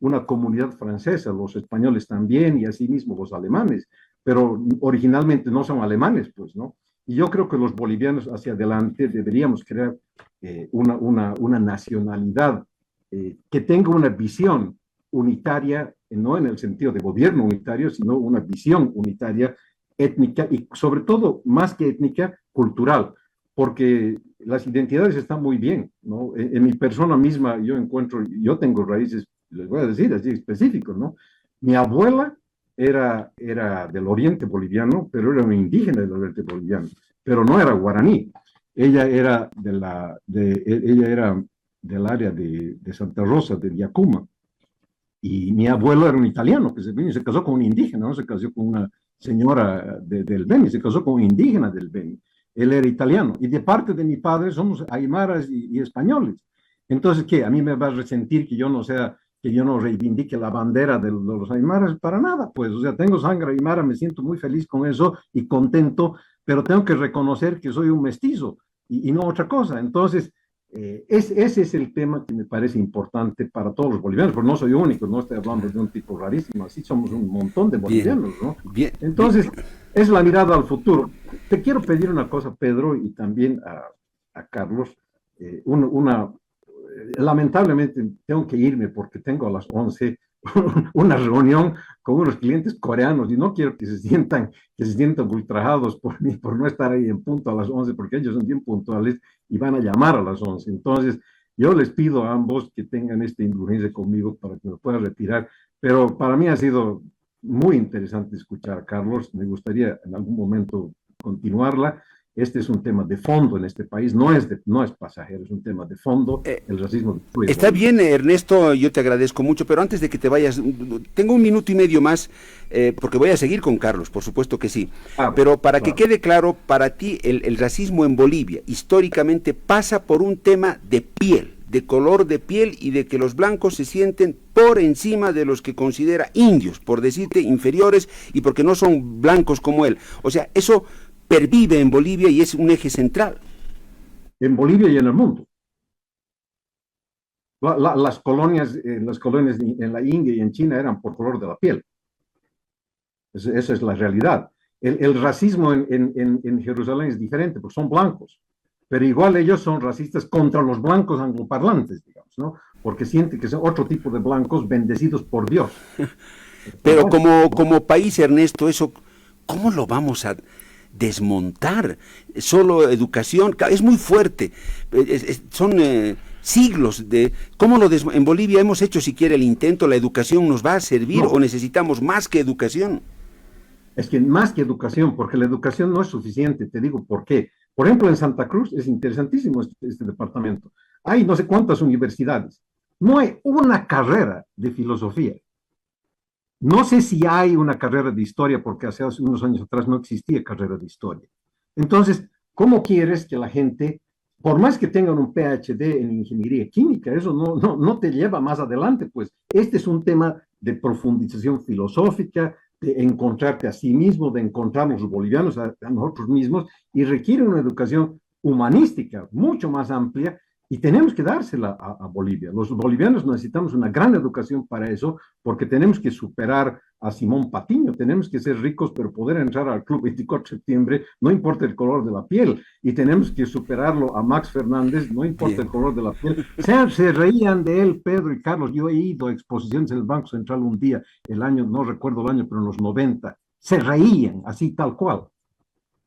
una comunidad francesa, los españoles también, y asimismo los alemanes, pero originalmente no son alemanes, pues, ¿no? Y yo creo que los bolivianos hacia adelante deberíamos crear una nacionalidad que tenga una visión unitaria, no en el sentido de gobierno unitario, sino una visión unitaria étnica y sobre todo, más que étnica, cultural, porque las identidades están muy bien, ¿no? En mi persona misma yo tengo raíces, les voy a decir así específicos, ¿no? Mi abuela era del oriente boliviano, pero era una indígena del oriente boliviano, pero no era guaraní. Ella era del área de Santa Rosa, de Yacuma, y mi abuelo era un italiano que se casó con un indígena, no se casó con una señora del Beni, se casó con un indígena del Beni. Él era italiano, y de parte de mi padre somos aymaras y españoles. Entonces, ¿qué? ¿A mí me va a resentir que yo no reivindique la bandera de los aymaras? Para nada, pues, o sea, tengo sangre aymara, me siento muy feliz con eso y contento, pero tengo que reconocer que soy un mestizo y no otra cosa. Entonces, ese es el tema que me parece importante para todos los bolivianos, porque no soy único, no estoy hablando de un tipo rarísimo, así somos un montón de bolivianos, ¿no? Bien. Entonces, es la mirada al futuro. Te quiero pedir una cosa, Pedro, y también a Carlos, lamentablemente tengo que irme porque tengo a las 11 una reunión con unos clientes coreanos y no quiero que se sientan ultrajados por mí, por no estar ahí en punto a las 11, porque ellos son bien puntuales y van a llamar a las 11. Entonces, yo les pido a ambos que tengan esta indulgencia conmigo para que me pueda retirar, pero para mí ha sido muy interesante escuchar a Carlos, me gustaría en algún momento continuarla. Este es un tema de fondo en este país, no es pasajero, es un tema de fondo, el racismo. Está bien, Ernesto, yo te agradezco mucho, pero antes de que te vayas, tengo 1 minuto y medio más, porque voy a seguir con Carlos, por supuesto que sí, pero para que quede claro, para ti el racismo en Bolivia históricamente pasa por un tema de piel, de color de piel y de que los blancos se sienten por encima de los que considera indios, por decirte inferiores y porque no son blancos como él. O sea, eso pervive en Bolivia y es un eje central. En Bolivia y en el mundo. Las colonias en la India y en China eran por color de la piel. Esa es la realidad. El racismo en Jerusalén es diferente porque son blancos, pero igual ellos son racistas contra los blancos angloparlantes, digamos, ¿no? Porque sienten que son otro tipo de blancos bendecidos por Dios. Pero como país, Ernesto, eso, ¿cómo lo vamos a desmontar? Solo educación, es muy fuerte, son siglos de... en Bolivia hemos hecho siquiera el intento, la educación nos va a servir o necesitamos más que educación. Es que más que educación, porque la educación no es suficiente, te digo por qué. Por ejemplo, en Santa Cruz es interesantísimo este departamento. Hay no sé cuántas universidades. No hay una carrera de filosofía. No sé si hay una carrera de historia, porque hace unos años atrás no existía carrera de historia. Entonces, ¿cómo quieres que la gente, por más que tengan un PhD en ingeniería química, eso no te lleva más adelante? Pues este es un tema de profundización filosófica, de encontrarte a sí mismo, de encontrarnos los bolivianos a nosotros mismos, y requiere una educación humanística mucho más amplia, y tenemos que dársela a Bolivia. Los bolivianos necesitamos una gran educación para eso, porque tenemos que superar a Simón Patiño, tenemos que ser ricos, pero poder entrar al Club 24 de septiembre, no importa el color de la piel, y tenemos que superarlo a Max Fernández, no importa Bien. el color de la piel. Se reían de él, Pedro y Carlos. Yo he ido a exposiciones en el Banco Central un día, el año, no recuerdo el año, pero en los 90, se reían, así tal cual.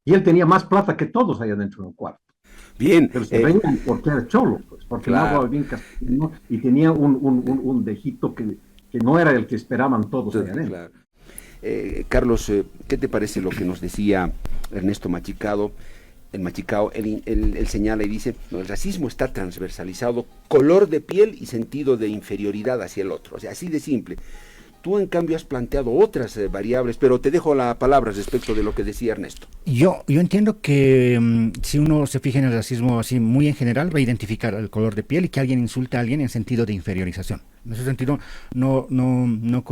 Y él tenía más plata que todos allá dentro del cuarto. Bien, Pero se reían porque era cholo, pues, porque no hablaba claro. bien castellano y tenía un dejito que no era el que esperaban todos allá adentro. Claro. Carlos, ¿qué te parece lo que nos decía Ernesto Machicado? Él señala y dice, no, el racismo está transversalizado, color de piel y sentido de inferioridad hacia el otro, o sea, así de simple. Tú, en cambio, has planteado otras variables, pero te dejo la palabra respecto de lo que decía Ernesto. Yo entiendo que si uno se fija en el racismo así muy en general, va a identificar el color de piel y que alguien insulta a alguien en sentido de inferiorización. En ese sentido, no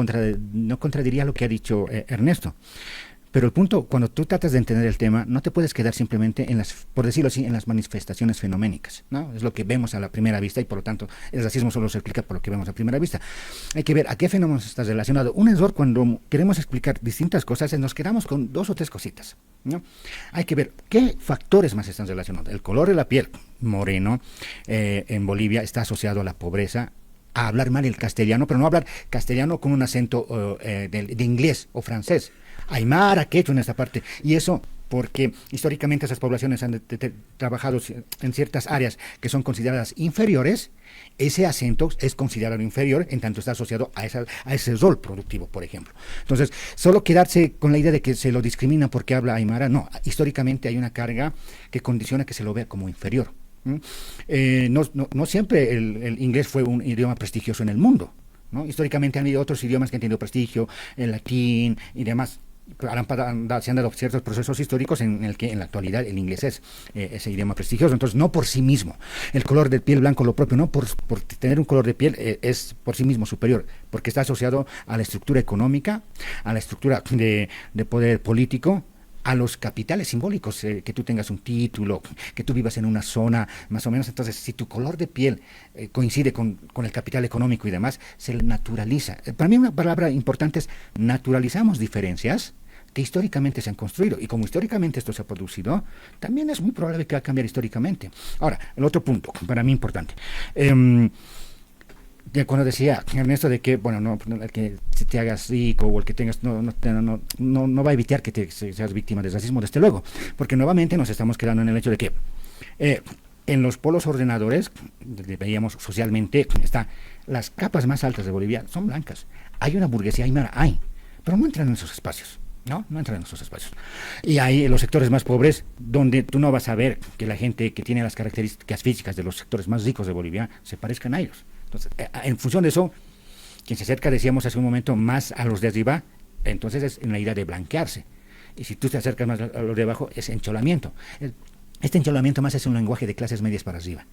contradiría lo que ha dicho Ernesto. Pero el punto, cuando tú tratas de entender el tema, no te puedes quedar simplemente en las, por decirlo así, en las manifestaciones fenoménicas, ¿no? Es lo que vemos a la primera vista y por lo tanto el racismo solo se explica por lo que vemos a primera vista. Hay que ver a qué fenómenos está relacionado. Un error cuando queremos explicar distintas cosas es nos quedamos con dos o tres cositas, ¿no? Hay que ver qué factores más están relacionados. El color de la piel, moreno, en Bolivia está asociado a la pobreza, a hablar mal el castellano, pero no hablar castellano con un acento de inglés o francés. Aymara, quechua en esta parte, y eso porque históricamente esas poblaciones han trabajado en ciertas áreas que son consideradas inferiores. Ese acento es considerado inferior en tanto está asociado a ese rol productivo, por ejemplo. Entonces, solo quedarse con la idea de que se lo discrimina porque habla aymara, no, históricamente hay una carga que condiciona que se lo vea como inferior. No siempre el inglés fue un idioma prestigioso en el mundo, ¿no? Históricamente han habido otros idiomas que han tenido prestigio, el latín y demás. Se han dado ciertos procesos históricos en el que en la actualidad el inglés es ese idioma prestigioso. Entonces, no por sí mismo el color de piel blanco, lo propio, no por tener un color de piel es por sí mismo superior, porque está asociado a la estructura económica, a la estructura de poder político, a los capitales simbólicos, que tú tengas un título, que tú vivas en una zona más o menos. Entonces, si tu color de piel coincide con el capital económico y demás, se naturaliza. Para mí una palabra importante es naturalizamos diferencias que históricamente se han construido, y como históricamente esto se ha producido, también es muy probable que va a cambiar históricamente. Ahora, el otro punto, para mí importante, cuando decía Ernesto de que, bueno, el que te hagas rico o el que tengas, no va a evitar que seas víctima de racismo, desde luego, porque nuevamente nos estamos quedando en el hecho de que en los polos ordenadores, veíamos socialmente, las capas más altas de Bolivia son blancas. Hay una burguesía aymara, pero no entran en esos espacios. No entran en esos espacios. Y hay los sectores más pobres, donde tú no vas a ver que la gente que tiene las características físicas de los sectores más ricos de Bolivia se parezcan a ellos. Entonces, en función de eso, quien se acerca, decíamos hace un momento, más a los de arriba, entonces es en la idea de blanquearse. Y si tú te acercas más a los de abajo, es encholamiento. Este encholamiento más es un lenguaje de clases medias para arriba.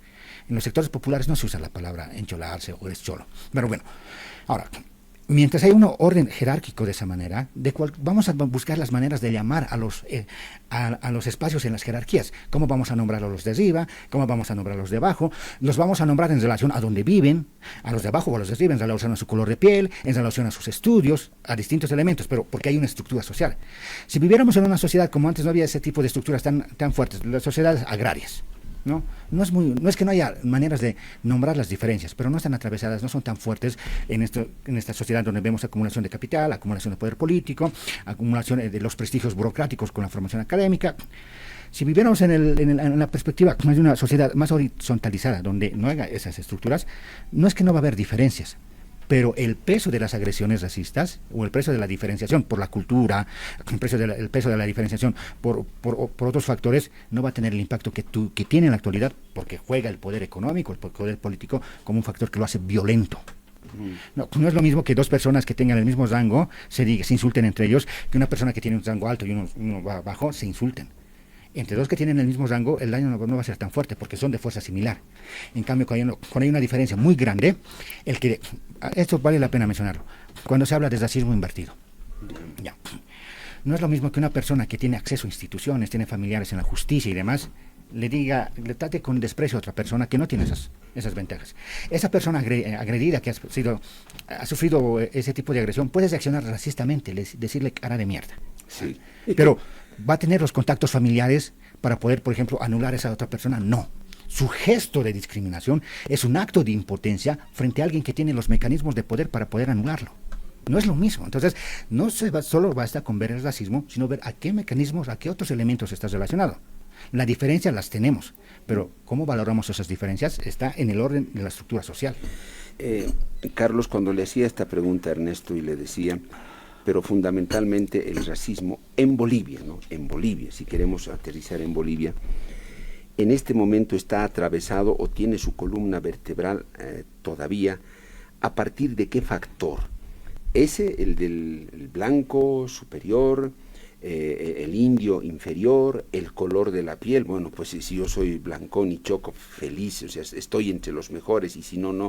En los sectores populares no se usa la palabra encholarse o es cholo. Pero bueno, ahora, mientras hay un orden jerárquico de esa manera, vamos a buscar las maneras de llamar a los espacios en las jerarquías. ¿Cómo vamos a nombrar a los de arriba? ¿Cómo vamos a nombrar a los de abajo? Los vamos a nombrar en relación a dónde viven, a los de abajo o a los de arriba, en relación a su color de piel, en relación a sus estudios, a distintos elementos, pero porque hay una estructura social. Si viviéramos en una sociedad como antes, no había ese tipo de estructuras tan fuertes, las sociedades agrarias, No es que no haya maneras de nombrar las diferencias, pero no están atravesadas, no son tan fuertes en esta sociedad donde vemos acumulación de capital, acumulación de poder político, acumulación de los prestigios burocráticos con la formación académica. Si viviéramos en la perspectiva de una sociedad más horizontalizada, donde no haya esas estructuras, no es que no va a haber diferencias, pero el peso de las agresiones racistas o el peso de la diferenciación por la cultura, el peso de la diferenciación por otros factores no va a tener el impacto que tiene en la actualidad, porque juega el poder económico, el poder político como un factor que lo hace violento. No es lo mismo que dos personas que tengan el mismo rango se insulten entre ellos, que una persona que tiene un rango alto y uno bajo se insulten. Entre dos que tienen el mismo rango, el daño no va a ser tan fuerte porque son de fuerza similar. En cambio, cuando hay una diferencia muy grande, esto vale la pena mencionarlo, cuando se habla de racismo invertido. Ya. No es lo mismo que una persona que tiene acceso a instituciones, tiene familiares en la justicia y demás, le trate con desprecio a otra persona que no tiene esas ventajas. Esa persona agredida que ha sufrido ese tipo de agresión, puede reaccionar racistamente, decirle cara de mierda. Sí. Pero ¿va a tener los contactos familiares para poder, por ejemplo, anular a esa otra persona? No. Su gesto de discriminación es un acto de impotencia frente a alguien que tiene los mecanismos de poder para poder anularlo. No es lo mismo. Entonces, solo basta con ver el racismo, sino ver a qué mecanismos, a qué otros elementos está relacionado. La diferencia las tenemos, pero cómo valoramos esas diferencias está en el orden de la estructura social. Carlos, cuando le hacía esta pregunta a Ernesto y le decía, pero fundamentalmente el racismo en Bolivia, ¿no? En Bolivia, si queremos aterrizar en Bolivia, en este momento está atravesado o tiene su columna vertebral todavía, ¿a partir de qué factor? El del blanco superior, el indio inferior, el color de la piel. Bueno, pues si yo soy blancón y choco, feliz, o sea, estoy entre los mejores, y si no, no.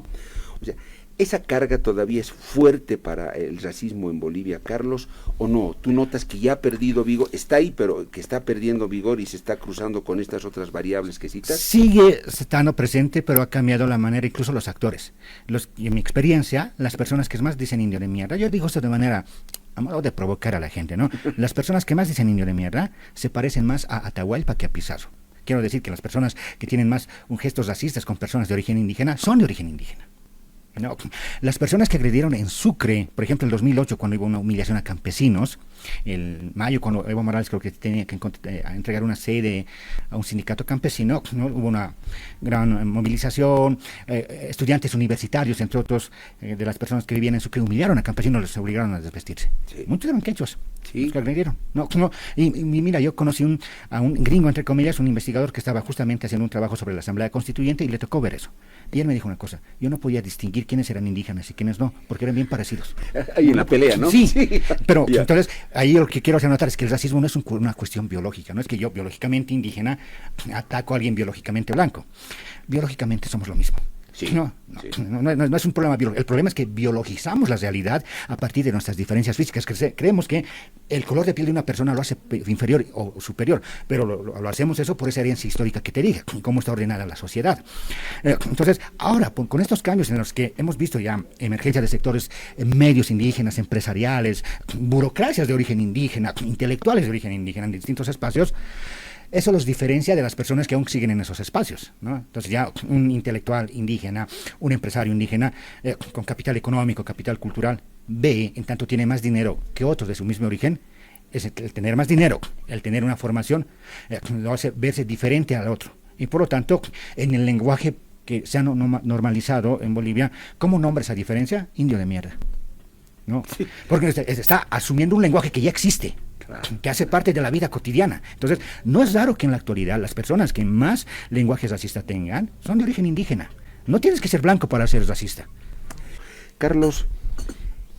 O sea, ¿esa carga todavía es fuerte para el racismo en Bolivia, Carlos, o no? ¿Tú notas que ya ha perdido vigor? Está ahí, pero que está perdiendo vigor y se está cruzando con estas otras variables que citas. Sigue estando presente, pero ha cambiado la manera, incluso los actores. En mi experiencia, las personas que más dicen indio de mierda, yo digo esto de manera a modo de provocar a la gente, ¿no? Las personas que más dicen indio de mierda se parecen más a Atahualpa que a Pizarro. Quiero decir que las personas que tienen más gestos racistas con personas de origen indígena son de origen indígena. No, las personas que agredieron en Sucre, por ejemplo, en 2008, cuando hubo una humillación a campesinos, el mayo, cuando Evo Morales creo que tenía que entregar una sede a un sindicato campesino, ¿no? Hubo una gran movilización, estudiantes universitarios, entre otros, de las personas que vivían en Sucre, humillaron a campesinos, les obligaron a desvestirse. Sí. Muchos eran quechos, sí, los que agredieron. Y mira, yo conocí a un gringo, entre comillas, un investigador que estaba justamente haciendo un trabajo sobre la Asamblea Constituyente y le tocó ver eso. Y él me dijo una cosa, yo no podía distinguir quiénes eran indígenas y quiénes no, porque eran bien parecidos. Ahí en la pelea, ¿no? Sí, pero entonces ahí lo que quiero hacer notar es que el racismo no es una cuestión biológica, no es que yo biológicamente indígena ataco a alguien biológicamente blanco. Biológicamente somos lo mismo. Sí, no es un problema biológico. El problema es que biologizamos la realidad a partir de nuestras diferencias físicas. Creemos que el color de piel de una persona lo hace inferior o superior, pero lo hacemos eso por esa herencia histórica que te dije, cómo está ordenada la sociedad. Entonces, ahora, con estos cambios en los que hemos visto ya emergencia de sectores medios indígenas, empresariales, burocracias de origen indígena, intelectuales de origen indígena en distintos espacios, eso los diferencia de las personas que aún siguen en esos espacios, ¿no? Entonces ya un intelectual indígena, un empresario indígena con capital económico, capital cultural, en tanto tiene más dinero que otros de su mismo origen, es el tener más dinero, el tener una formación, lo hace verse diferente al otro. Y por lo tanto, en el lenguaje que se ha normalizado en Bolivia, ¿cómo nombra esa diferencia? Indio de mierda, ¿no? Sí. Porque está asumiendo un lenguaje que ya existe, que hace parte de la vida cotidiana. Entonces, no es raro que en la actualidad las personas que más lenguaje racista tengan son de origen indígena. No tienes que ser blanco para ser racista. Carlos,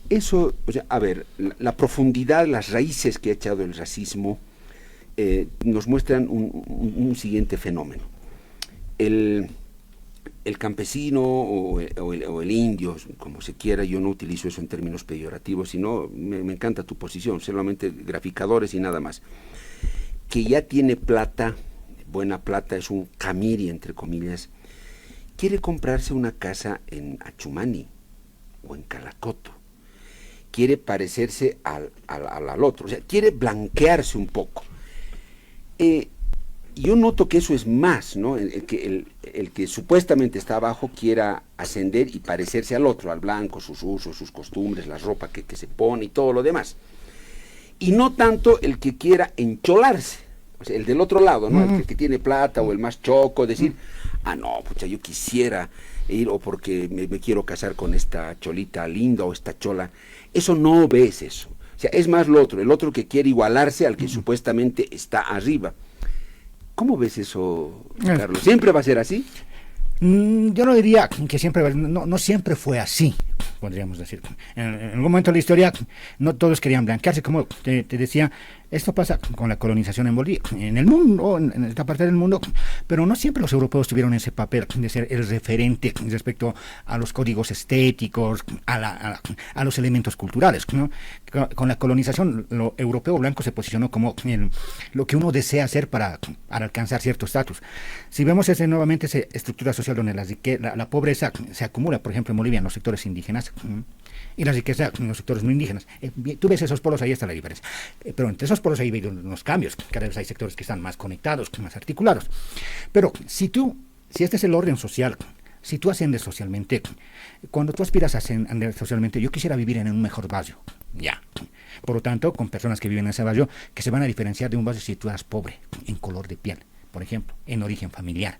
eso, o sea, a ver, la profundidad, las raíces que ha echado el racismo nos muestran un siguiente fenómeno. El campesino o el indio, como se quiera, yo no utilizo eso en términos peyorativos, sino me encanta tu posición, solamente graficadores y nada más, que ya tiene plata, buena plata, es un camiri, entre comillas, quiere comprarse una casa en Achumani o en Calacoto, quiere parecerse al otro, o sea, quiere blanquearse un poco. Yo noto que eso es más, ¿no? El que supuestamente está abajo quiera ascender y parecerse al otro, al blanco, sus usos, sus costumbres, la ropa que se pone y todo lo demás. Y no tanto el que quiera encholarse, o sea, el del otro lado, ¿no? El que tiene plata o el más choco, decir, Ah, no, pucha, yo quisiera ir o porque me quiero casar con esta cholita linda o esta chola. Eso no ves eso. O sea, es más lo otro, el otro que quiere igualarse al que supuestamente está arriba. ¿Cómo ves eso, Carlos? ¿Siempre va a ser así? Yo no diría que siempre, no siempre fue así, podríamos decir. En algún momento de la historia no todos querían blanquearse, como te decía, esto pasa con la colonización en Bolivia, en el mundo, en esta parte del mundo, pero no siempre los europeos tuvieron ese papel de ser el referente respecto a los códigos estéticos, a los elementos culturales, ¿no? Con la colonización, lo europeo blanco se posicionó como lo que uno desea hacer para alcanzar cierto estatus. Si vemos nuevamente esa estructura social donde la pobreza se acumula, por ejemplo, en Bolivia, en los sectores indígenas, y la riqueza en los sectores no indígenas. Tú ves esos polos, ahí está la diferencia. Pero entre esos polos hay unos cambios, cada vez hay sectores que están más conectados, más articulados. Pero si este es el orden social, si tú asciendes socialmente, cuando tú aspiras a ascender socialmente, yo quisiera vivir en un mejor barrio, ya. Por lo tanto, con personas que viven en ese barrio, que se van a diferenciar de un barrio si tú eres pobre, en color de piel, por ejemplo, en origen familiar.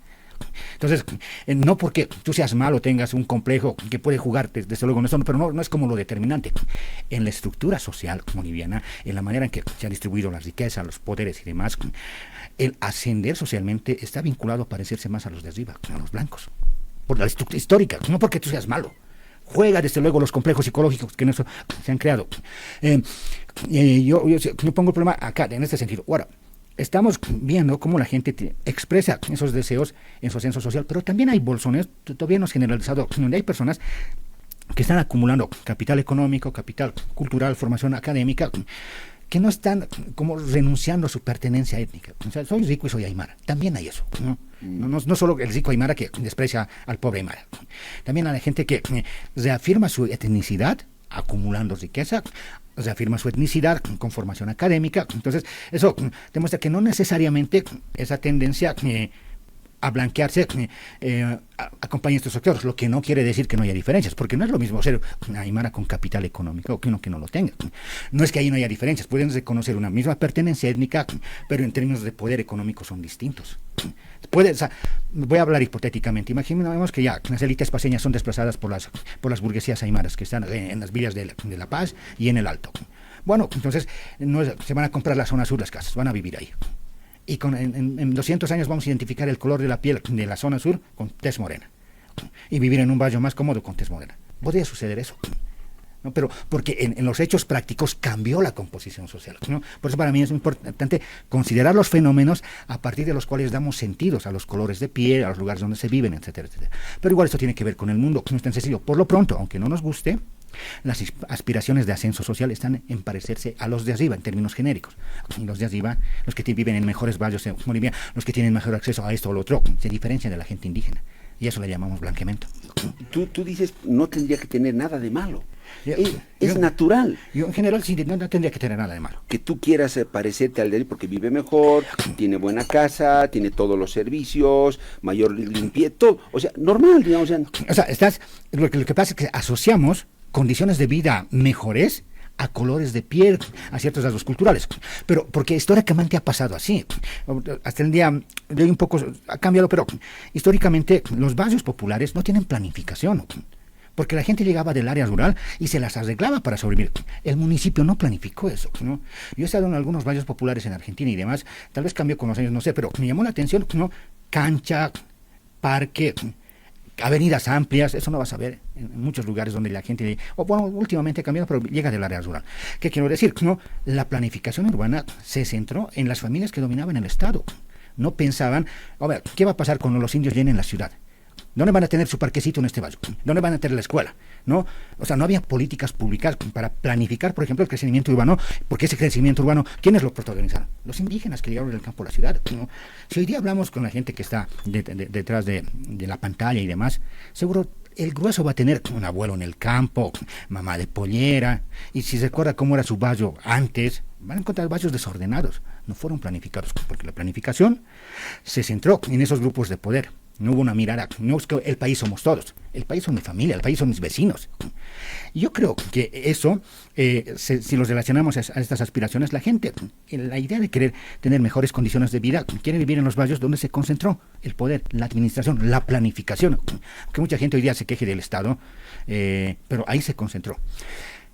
Entonces, no porque tú seas malo tengas un complejo que puede jugar, desde luego, pero no es como lo determinante. En la estructura social boliviana, en la manera en que se han distribuido las riquezas, los poderes y demás, el ascender socialmente está vinculado a parecerse más a los de arriba, a los blancos, por la estructura histórica, no porque tú seas malo. Juega desde luego los complejos psicológicos que en eso se han creado. Yo pongo el problema acá, en este sentido. Ahora, estamos viendo cómo la gente expresa esos deseos en su ascenso social, pero también hay bolsones, todavía no es generalizado, donde hay personas que están acumulando capital económico, capital cultural, formación académica, que no están como renunciando a su pertenencia étnica. O sea, soy rico y soy aymara. También hay eso, ¿no? No solo el rico aymara que desprecia al pobre aymara. También hay gente que reafirma su etnicidad acumulando riqueza, reafirma su etnicidad con formación académica. Entonces, eso demuestra que no necesariamente esa tendencia a blanquearse acompaña estos sectores, lo que no quiere decir que no haya diferencias, porque no es lo mismo ser una aymara con capital económico que uno que no lo tenga. No es que ahí no haya diferencias, pueden reconocer una misma pertenencia étnica, pero en términos de poder económico son distintos. Voy a hablar hipotéticamente. Imaginemos que ya las élites paseñas son desplazadas por las burguesías aymaras que están en las villas de La Paz y en el Alto. Bueno, entonces se van a comprar la zona sur las casas, van a vivir ahí. Y en 200 años vamos a identificar el color de la piel de la zona sur con tez morena. Y vivir en un barrio más cómodo con tez morena. ¿Podría suceder eso? ¿No? Pero porque en los hechos prácticos cambió la composición social, ¿no? Por eso para mí es importante considerar los fenómenos a partir de los cuales damos sentidos a los colores de piel, a los lugares donde se viven, etcétera, etcétera. Pero igual esto tiene que ver con el mundo, que no es tan sencillo. Por lo pronto, aunque no nos guste, las aspiraciones de ascenso social están en parecerse a los de arriba en términos genéricos. Los de arriba, los que viven en mejores barrios en Bolivia, los que tienen mejor acceso a esto o lo otro, se diferencian de la gente indígena. Y eso le llamamos blanqueamiento. Tú dices, no tendría que tener nada de malo. Es natural. Yo en general sí, no tendría que tener nada de malo. Que tú quieras parecerte al de él porque vive mejor, tiene buena casa, tiene todos los servicios, mayor limpieza, todo. O sea, normal, digamos. O sea, lo que pasa es que asociamos condiciones de vida mejores a colores de piel, a ciertos rasgos culturales. Pero porque históricamente ha pasado así. Hasta el día de hoy un poco ha cambiado, pero históricamente los barrios populares no tienen planificación. Porque la gente llegaba del área rural y se las arreglaba para sobrevivir. El municipio no planificó eso, ¿no? Yo he estado en algunos barrios populares en Argentina y demás, tal vez cambió con los años, no sé, pero me llamó la atención, ¿no? Cancha, parque, avenidas amplias, eso no vas a ver en muchos lugares donde la gente, bueno, últimamente ha cambiado, pero llega del área rural. ¿Qué quiero decir? ¿No? La planificación urbana se centró en las familias que dominaban el Estado. No pensaban, a ver, ¿qué va a pasar cuando los indios llenen la ciudad? ¿Dónde van a tener su parquecito en este barrio? ¿Dónde van a tener la escuela? ¿No? O sea, no había políticas públicas para planificar, por ejemplo, el crecimiento urbano, porque ese crecimiento urbano, ¿quiénes lo protagonizaron? Los indígenas que llegaron del campo a la ciudad, ¿no? Si hoy día hablamos con la gente que está detrás de la pantalla y demás, seguro el grueso va a tener un abuelo en el campo, mamá de pollera, y si se recuerda cómo era su barrio antes, van a encontrar barrios desordenados, no fueron planificados, porque la planificación se centró en esos grupos de poder. No hubo una mirada, no es que el país somos todos, el país son mi familia, el país son mis vecinos. Yo creo que eso, si los relacionamos a estas aspiraciones, la gente, la idea de querer tener mejores condiciones de vida, quiere vivir en los barrios donde se concentró el poder, la administración, la planificación. Aunque mucha gente hoy día se queje del Estado, pero ahí se concentró.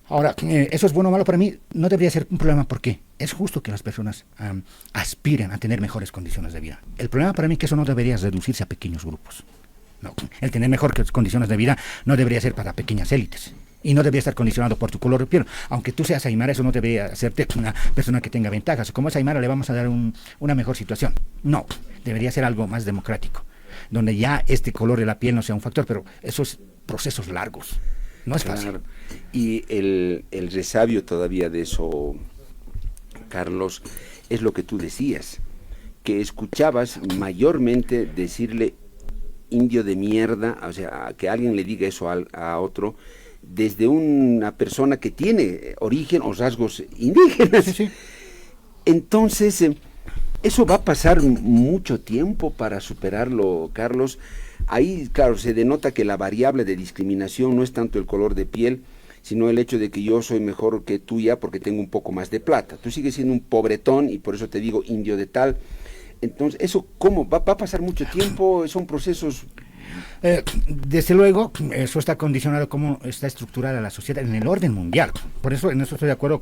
Ahora, eso es bueno o malo para mí, no debería ser un problema porque es justo que las personas aspiren a tener mejores condiciones de vida. El problema para mí es que eso no debería reducirse a pequeños grupos. No, el tener mejores condiciones de vida no debería ser para pequeñas élites. Y no debería estar condicionado por tu color de piel. Aunque tú seas aymara, eso no debería hacerte una persona que tenga ventajas. Como es aymara, le vamos a dar una mejor situación. No, debería ser algo más democrático, donde ya este color de la piel no sea un factor, pero esos procesos largos. No es fácil. Claro. Y el resabio todavía de eso, Carlos, es lo que tú decías, que escuchabas mayormente decirle indio de mierda, o sea, que alguien le diga eso a otro, desde una persona que tiene origen o rasgos indígenas. Sí, sí. Entonces, eso va a pasar mucho tiempo para superarlo, Carlos. Ahí, claro, se denota que la variable de discriminación no es tanto el color de piel, sino el hecho de que yo soy mejor que tú ya porque tengo un poco más de plata. Tú sigues siendo un pobretón y por eso te digo indio de tal. Entonces, ¿eso cómo? ¿Va a pasar mucho tiempo? ¿Son procesos...? Desde luego, eso está condicionado cómo está estructurada la sociedad en el orden mundial. Por eso, en eso estoy de acuerdo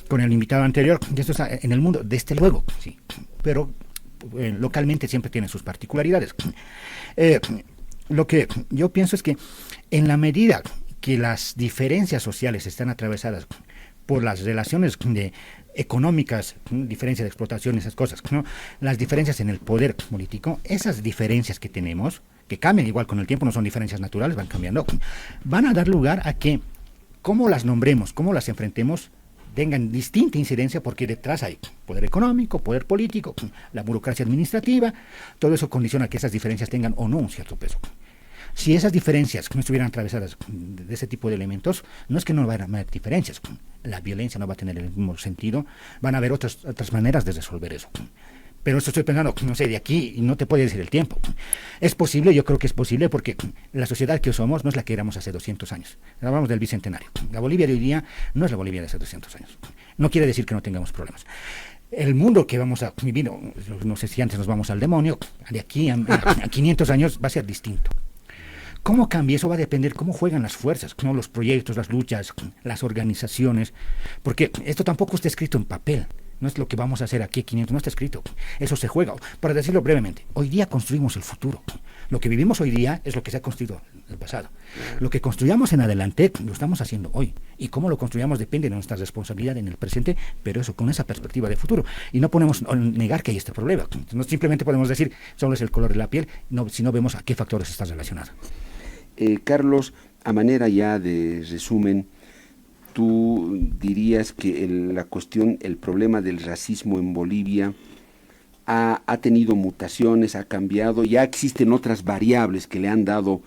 con el invitado anterior, y esto está en el mundo, desde luego, sí. Pero localmente siempre tiene sus particularidades. Lo que yo pienso es que en la medida que las diferencias sociales están atravesadas por las relaciones económicas, diferencias de explotación, esas cosas, ¿no? Las diferencias en el poder político, esas diferencias que tenemos, que cambian igual con el tiempo, no son diferencias naturales, van cambiando, van a dar lugar a que, cómo las nombremos, cómo las enfrentemos, tengan distinta incidencia porque detrás hay poder económico, poder político, la burocracia administrativa, todo eso condiciona que esas diferencias tengan o no un cierto peso. Si esas diferencias no estuvieran atravesadas de ese tipo de elementos, no es que no van a haber diferencias, la violencia no va a tener el mismo sentido, van a haber otras maneras de resolver eso. Pero esto estoy pensando, no sé, de aquí, y no te puede decir el tiempo. Es posible, yo creo que es posible, porque la sociedad que somos no es la que éramos hace 200 años. Hablamos del bicentenario. La Bolivia de hoy día no es la Bolivia de hace 200 años. No quiere decir que no tengamos problemas. El mundo que vamos a vivir, no sé si antes nos vamos al demonio, de aquí a 500 años va a ser distinto. ¿Cómo cambia? Eso va a depender cómo juegan las fuerzas, ¿no? Los proyectos, las luchas, las organizaciones, porque esto tampoco está escrito en papel. No es lo que vamos a hacer aquí 500, no está escrito. Eso se juega. Para decirlo brevemente, hoy día construimos el futuro. Lo que vivimos hoy día es lo que se ha construido en el pasado. Lo que construyamos en adelante lo estamos haciendo hoy. Y cómo lo construyamos depende de nuestra responsabilidad en el presente, pero eso con esa perspectiva de futuro. Y no podemos negar que hay este problema. No simplemente podemos decir solo es el color de la piel, si no vemos a qué factores está relacionado. Carlos, a manera ya de resumen, ¿tú dirías que el problema del racismo en Bolivia ha tenido mutaciones, ha cambiado, ya existen otras variables que le han dado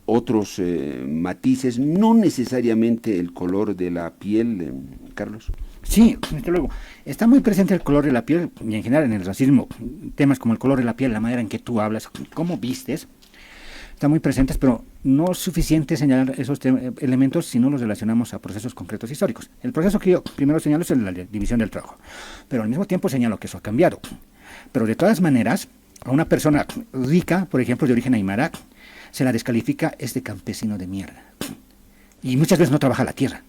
otros matices, no necesariamente el color de la piel, Carlos? Sí, desde luego. Está muy presente el color de la piel y en general en el racismo, temas como el color de la piel, la manera en que tú hablas, cómo vistes, están muy presentes, pero no es suficiente señalar esos elementos si no los relacionamos a procesos concretos históricos. El proceso que yo primero señalo es la división del trabajo, pero al mismo tiempo señalo que eso ha cambiado. Pero de todas maneras, a una persona rica, por ejemplo, de origen aymara, se la descalifica este campesino de mierda. Y muchas veces no trabaja la tierra.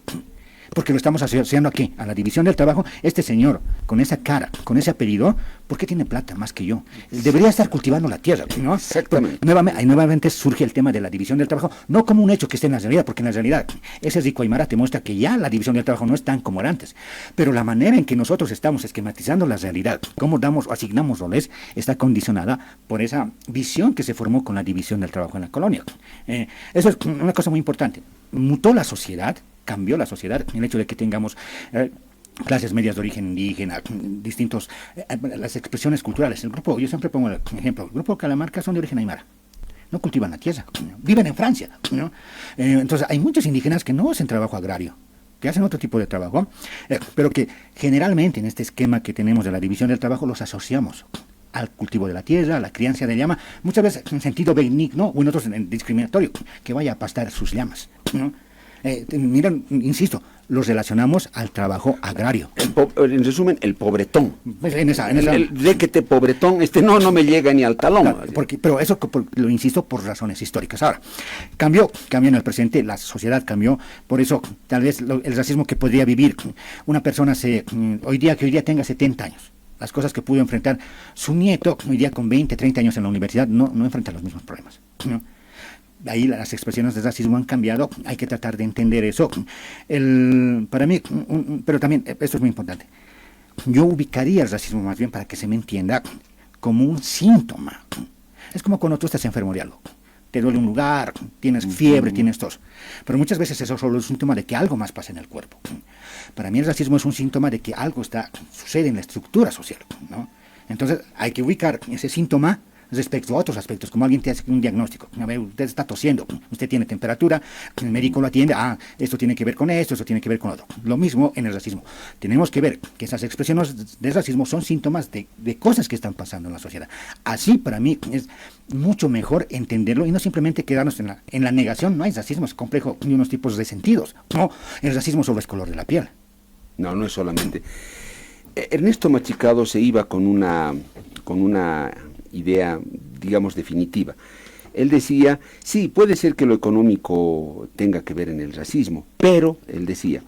Porque lo estamos asociando aquí, a la división del trabajo. Este señor, con esa cara, con ese apellido, ¿por qué tiene plata más que yo? Debería estar cultivando la tierra, ¿no? Exactamente. Nuevamente surge el tema de la división del trabajo, no como un hecho que esté en la realidad, porque en la realidad ese rico aymara te muestra que ya la división del trabajo no es tan como era antes. Pero la manera en que nosotros estamos esquematizando la realidad, cómo asignamos roles, está condicionada por esa visión que se formó con la división del trabajo en la colonia. Eso es una cosa muy importante. Mutó la sociedad, cambió la sociedad, el hecho de que tengamos clases medias de origen indígena, distintos, las expresiones culturales. Yo siempre pongo el ejemplo, el grupo Calamarca son de origen aymara, no cultivan la tierra, viven en Francia, ¿no? Entonces hay muchos indígenas que no hacen trabajo agrario, que hacen otro tipo de trabajo, pero que generalmente en este esquema que tenemos de la división del trabajo los asociamos al cultivo de la tierra, a la crianza de llama, muchas veces en sentido benigno o en otros en discriminatorio, que vaya a pastar sus llamas, ¿no? Miren, insisto, los relacionamos al trabajo agrario. En resumen, el pobretón. Pues De que te pobretón, no me llega ni al talón. Claro, pero eso lo insisto por razones históricas. Ahora, cambió en el presente, la sociedad cambió, por eso tal vez el racismo que podría vivir una persona hoy día tenga 70 años, las cosas que pudo enfrentar su nieto hoy día con 20, 30 años en la universidad, no enfrenta los mismos problemas, ¿no? Ahí las expresiones de racismo han cambiado, hay que tratar de entender eso. Para mí, pero también, esto es muy importante, yo ubicaría el racismo más bien para que se me entienda como un síntoma. Es como cuando tú estás enfermo de algo, te duele un lugar, tienes fiebre, tienes tos, pero muchas veces eso solo es un síntoma de que algo más pasa en el cuerpo. Para mí el racismo es un síntoma de que algo sucede en la estructura social, ¿no? Entonces hay que ubicar ese síntoma respecto a otros aspectos, como alguien te hace un diagnóstico, a ver, usted está tosiendo, usted tiene temperatura, el médico lo atiende, esto tiene que ver con esto tiene que ver con otro. Lo mismo en el racismo. Tenemos que ver que esas expresiones de racismo son síntomas de cosas que están pasando en la sociedad. Así, para mí, es mucho mejor entenderlo y no simplemente quedarnos en la negación. No hay racismo, es complejo de unos tipos de sentidos. No, el racismo solo es color de la piel. No es solamente. Ernesto Machicado se iba con una idea, digamos, definitiva. Él decía, sí, puede ser que lo económico tenga que ver en el racismo, pero, él decía,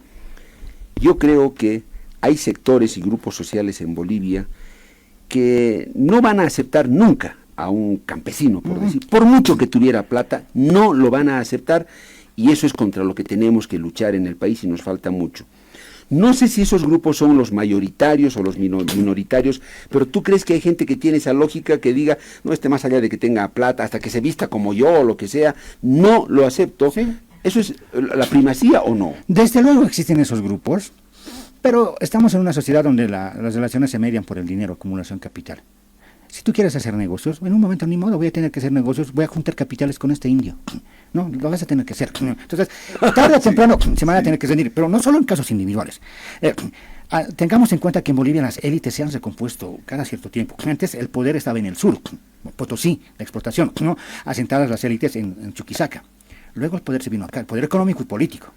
yo creo que hay sectores y grupos sociales en Bolivia que no van a aceptar nunca a un campesino, por decir, por mucho que tuviera plata, no lo van a aceptar, y eso es contra lo que tenemos que luchar en el país y nos falta mucho. No sé si esos grupos son los mayoritarios o los minoritarios, pero ¿tú crees que hay gente que tiene esa lógica que diga, no, más allá de que tenga plata, hasta que se vista como yo o lo que sea, no lo acepto? Sí. ¿Eso es la primacía o no? Desde luego existen esos grupos, pero estamos en una sociedad donde las relaciones se median por el dinero, acumulación capital. Si tú quieres hacer negocios, en un momento ni modo voy a tener que hacer negocios, voy a juntar capitales con este indio. No, lo vas a tener que hacer. Entonces, tarde o temprano se van a tener que rendir, pero no solo en casos individuales. Tengamos en cuenta que en Bolivia las élites se han recompuesto cada cierto tiempo. Antes el poder estaba en el sur, Potosí, la exportación, ¿no? Asentadas las élites en Chuquisaca. Luego el poder se vino acá, el poder económico y político.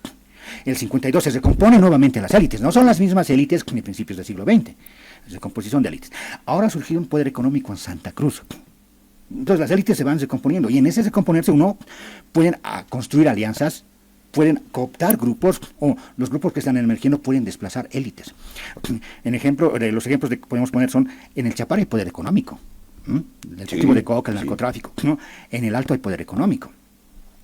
El 52 se recompone nuevamente las élites, no son las mismas élites que en principios del siglo XX. Recomposición de élites. Ahora ha surgido un poder económico en Santa Cruz. Entonces las élites se van recomponiendo y en ese recomponerse uno pueden construir alianzas, pueden cooptar grupos o los grupos que están emergiendo pueden desplazar élites. Los ejemplos que podemos poner son en el Chapare hay poder económico, el cultivo de coca, el narcotráfico, ¿no? En el Alto hay poder económico.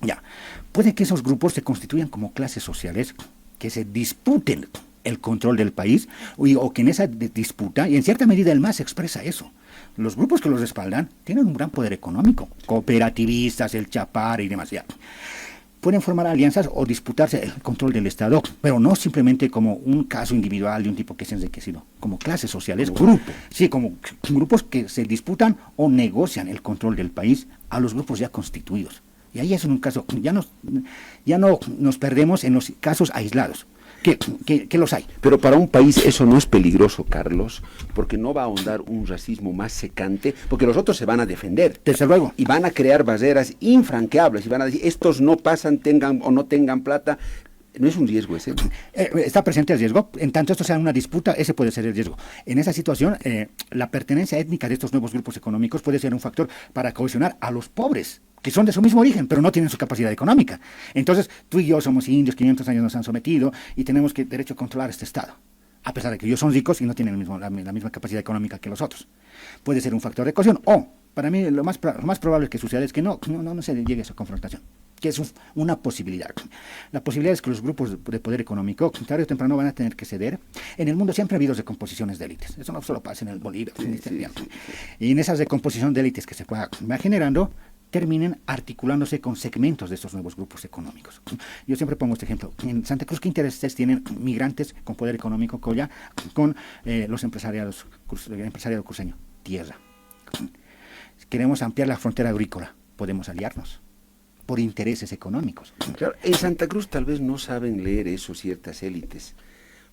Ya, puede que esos grupos se constituyan como clases sociales que se disputen el control del país, o que en esa disputa, y en cierta medida el MAS expresa eso, los grupos que los respaldan tienen un gran poder económico, cooperativistas, el Chapare y demás, ya. Pueden formar alianzas o disputarse el control del Estado, pero no simplemente como un caso individual de un tipo que se ha enriquecido, como clases sociales, como grupos que se disputan o negocian el control del país a los grupos ya constituidos. Y ahí es un caso, ya no nos perdemos en los casos aislados. Que los hay. Pero para un país eso no es peligroso, Carlos, porque no va a ahondar un racismo más secante, porque los otros se van a defender. Desde luego. Y van a crear barreras infranqueables, y van a decir, estos no pasan, tengan o no tengan plata. ¿No es un riesgo ese? Está presente el riesgo. En tanto esto sea una disputa, ese puede ser el riesgo. En esa situación, la pertenencia étnica de estos nuevos grupos económicos puede ser un factor para cohesionar a los pobres, que son de su mismo origen, pero no tienen su capacidad económica. Entonces, tú y yo somos indios, 500 años nos han sometido, y tenemos derecho a controlar este Estado, a pesar de que ellos son ricos y no tienen la misma capacidad económica que los otros. Puede ser un factor de cohesión, o, para mí, lo más probable que suceda es que no se llegue a esa confrontación, que es una posibilidad. La posibilidad es que los grupos de poder económico, tarde o temprano, van a tener que ceder. En el mundo siempre ha habido recomposiciones de élites. Eso no solo pasa en el Bolivia. Y en esas recomposiciones de élites que se va generando, terminen articulándose con segmentos de estos nuevos grupos económicos. Yo siempre pongo este ejemplo. En Santa Cruz, ¿qué intereses tienen migrantes con poder económico con los empresariado cruceño? Tierra. Queremos ampliar la frontera agrícola. Podemos aliarnos por intereses económicos. Claro, en Santa Cruz tal vez no saben leer eso ciertas élites.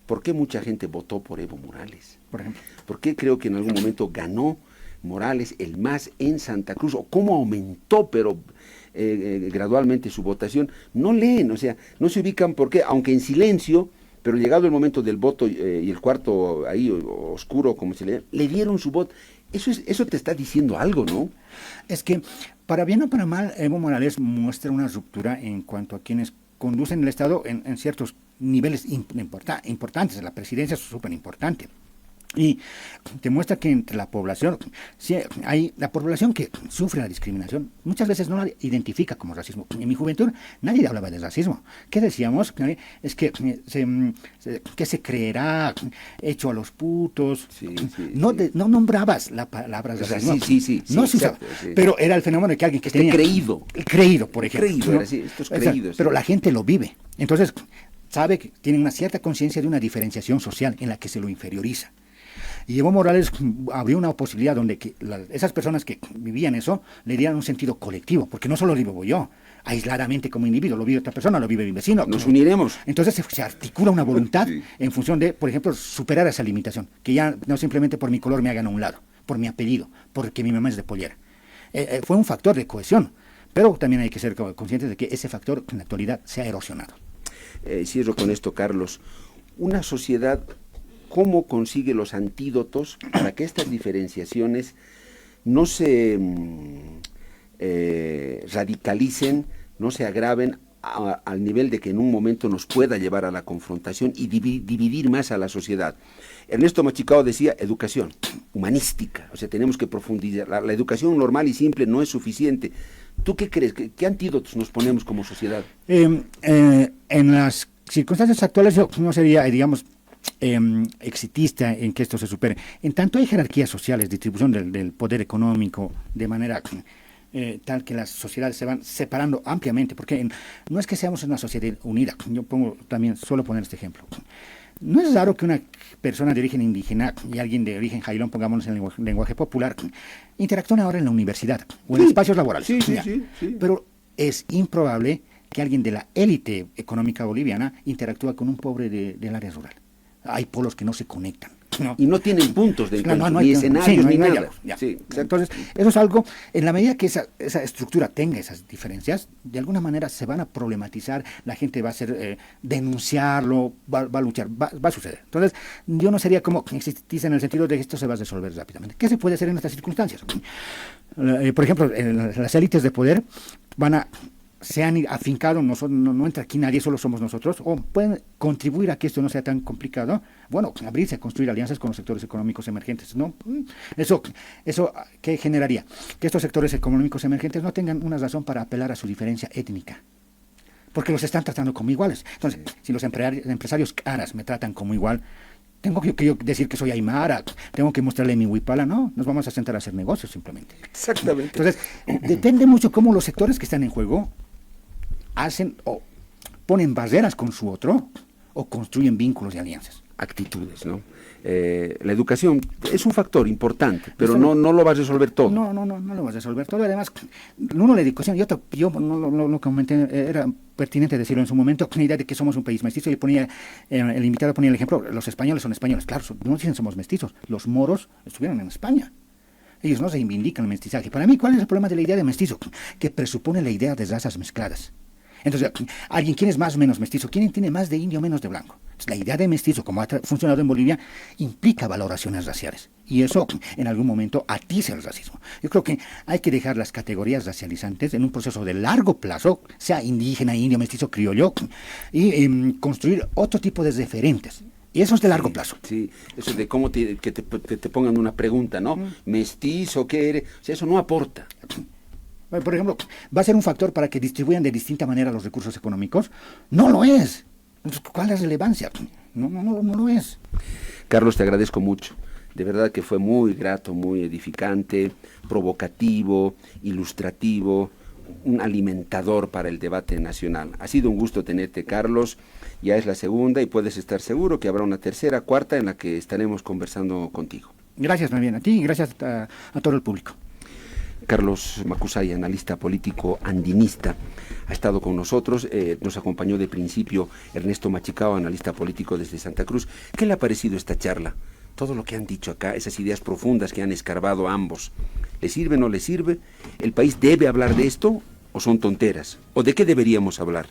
¿Por qué mucha gente votó por Evo Morales? Por ejemplo. ¿Por qué creo que en algún momento ganó Morales el MAS en Santa Cruz, o cómo aumentó, pero gradualmente su votación, no leen, o sea, no se ubican porque, aunque en silencio, pero llegado el momento del voto y el cuarto ahí oscuro, como se le dieron su voto. Eso te está diciendo algo, ¿no? Es que, para bien o para mal, Evo Morales muestra una ruptura en cuanto a quienes conducen el Estado en ciertos niveles importantes. La presidencia es súper importante. Y demuestra que entre la población, sí, hay la población que sufre la discriminación, muchas veces no la identifica como racismo. En mi juventud nadie hablaba de racismo. ¿Qué decíamos? Es que se creerá hecho a los putos. Sí, no nombrabas la palabra racismo. Sí, no se usaba, pero era el fenómeno de que alguien que tenía creído, por ejemplo. Creído, era así, esto es creído. Pero la gente lo vive. Entonces, sabe que tiene una cierta conciencia de una diferenciación social en la que se lo inferioriza. Y Evo Morales abrió una posibilidad donde esas personas que vivían eso le dieran un sentido colectivo, porque no solo lo vivo yo, aisladamente como individuo, lo vive otra persona, lo vive mi vecino. Nos uniremos. Entonces se articula una voluntad en función de, por ejemplo, superar esa limitación, que ya no simplemente por mi color me hagan a un lado, por mi apellido, porque mi mamá es de Pollera. Fue un factor de cohesión, pero también hay que ser conscientes de que ese factor en la actualidad se ha erosionado. Cierro con esto, Carlos. Una sociedad, ¿cómo consigue los antídotos para que estas diferenciaciones no se radicalicen, no se agraven al nivel de que en un momento nos pueda llevar a la confrontación y dividir más a la sociedad? Ernesto Machicao decía educación humanística, o sea, tenemos que profundizar. La educación normal y simple no es suficiente. ¿Tú qué crees? ¿Qué antídotos nos ponemos como sociedad? En las circunstancias actuales yo no sería, digamos, exitista en que esto se supere. En tanto hay jerarquías sociales, distribución del poder económico, de manera tal que las sociedades se van separando ampliamente, porque no es que seamos una sociedad unida. Yo suelo poner este ejemplo. No es raro que una persona de origen indígena y alguien de origen jailón, pongámonos en el lenguaje popular, interactúen ahora en la universidad o en espacios laborales. Sí. Pero es improbable que alguien de la élite económica boliviana interactúe con un pobre del área rural. Hay polos que no se conectan. ¿No? Y no tienen puntos de encuentro, ni escenarios, ni nada. Entonces, eso es algo, en la medida que esa estructura tenga esas diferencias, de alguna manera se van a problematizar, la gente va a hacer, denunciarlo, va a luchar, va a suceder. Entonces, yo no sería como existís en el sentido de que esto se va a resolver rápidamente. ¿Qué se puede hacer en estas circunstancias? Por ejemplo, las élites de poder se han afincado, no entra aquí nadie, solo somos nosotros, o pueden contribuir a que esto no sea tan complicado, bueno, abrirse a construir alianzas con los sectores económicos emergentes, ¿no? Eso ¿qué generaría? Que estos sectores económicos emergentes no tengan una razón para apelar a su diferencia étnica, porque los están tratando como iguales. Entonces, si los empresarios aras me tratan como igual, tengo que yo decir que soy aymara, tengo que mostrarle mi huipala, no, nos vamos a sentar a hacer negocios simplemente. Exactamente. Entonces, depende mucho cómo los sectores que están en juego hacen o ponen barreras con su otro o construyen vínculos y alianzas. Actitudes, ¿no? La educación es un factor importante, pero no lo va a resolver todo. No lo va a resolver todo. Además, uno, la educación, y otro, yo no lo comenté, era pertinente decirlo en su momento, con la idea de que somos un país mestizo, y el invitado ponía el ejemplo, los españoles son españoles, claro, no dicen somos mestizos, los moros estuvieron en España. Ellos no reivindican el mestizaje. Para mí, ¿cuál es el problema de la idea de mestizo? Que presupone la idea de razas mezcladas. Entonces, alguien, ¿quién es más o menos mestizo? ¿Quién tiene más de indio o menos de blanco? Entonces, la idea de mestizo, como ha funcionado en Bolivia, implica valoraciones raciales. Y eso, en algún momento, atiza el racismo. Yo creo que hay que dejar las categorías racializantes en un proceso de largo plazo, sea indígena, indio, mestizo, criollo, y construir otro tipo de referentes. Y eso es de largo plazo. Sí, eso de cómo que te pongan una pregunta, ¿no? ¿Mestizo qué eres? O sea, eso no aporta. Por ejemplo, ¿va a ser un factor para que distribuyan de distinta manera los recursos económicos? No lo es. ¿Cuál es la relevancia? No lo es. Carlos, te agradezco mucho. De verdad que fue muy grato, muy edificante, provocativo, ilustrativo, un alimentador para el debate nacional. Ha sido un gusto tenerte, Carlos. Ya es la segunda y puedes estar seguro que habrá una tercera, cuarta en la que estaremos conversando contigo. Gracias, más bien, a ti y gracias a todo el público. Carlos Macusay, analista político andinista, ha estado con nosotros, nos acompañó de principio Ernesto Machicao, analista político desde Santa Cruz. ¿Qué le ha parecido esta charla? todo lo que han dicho acá, esas ideas profundas que han escarbado ambos, ¿le sirve o no le sirve? ¿El país debe hablar de esto o son tonteras? ¿O de qué deberíamos hablar?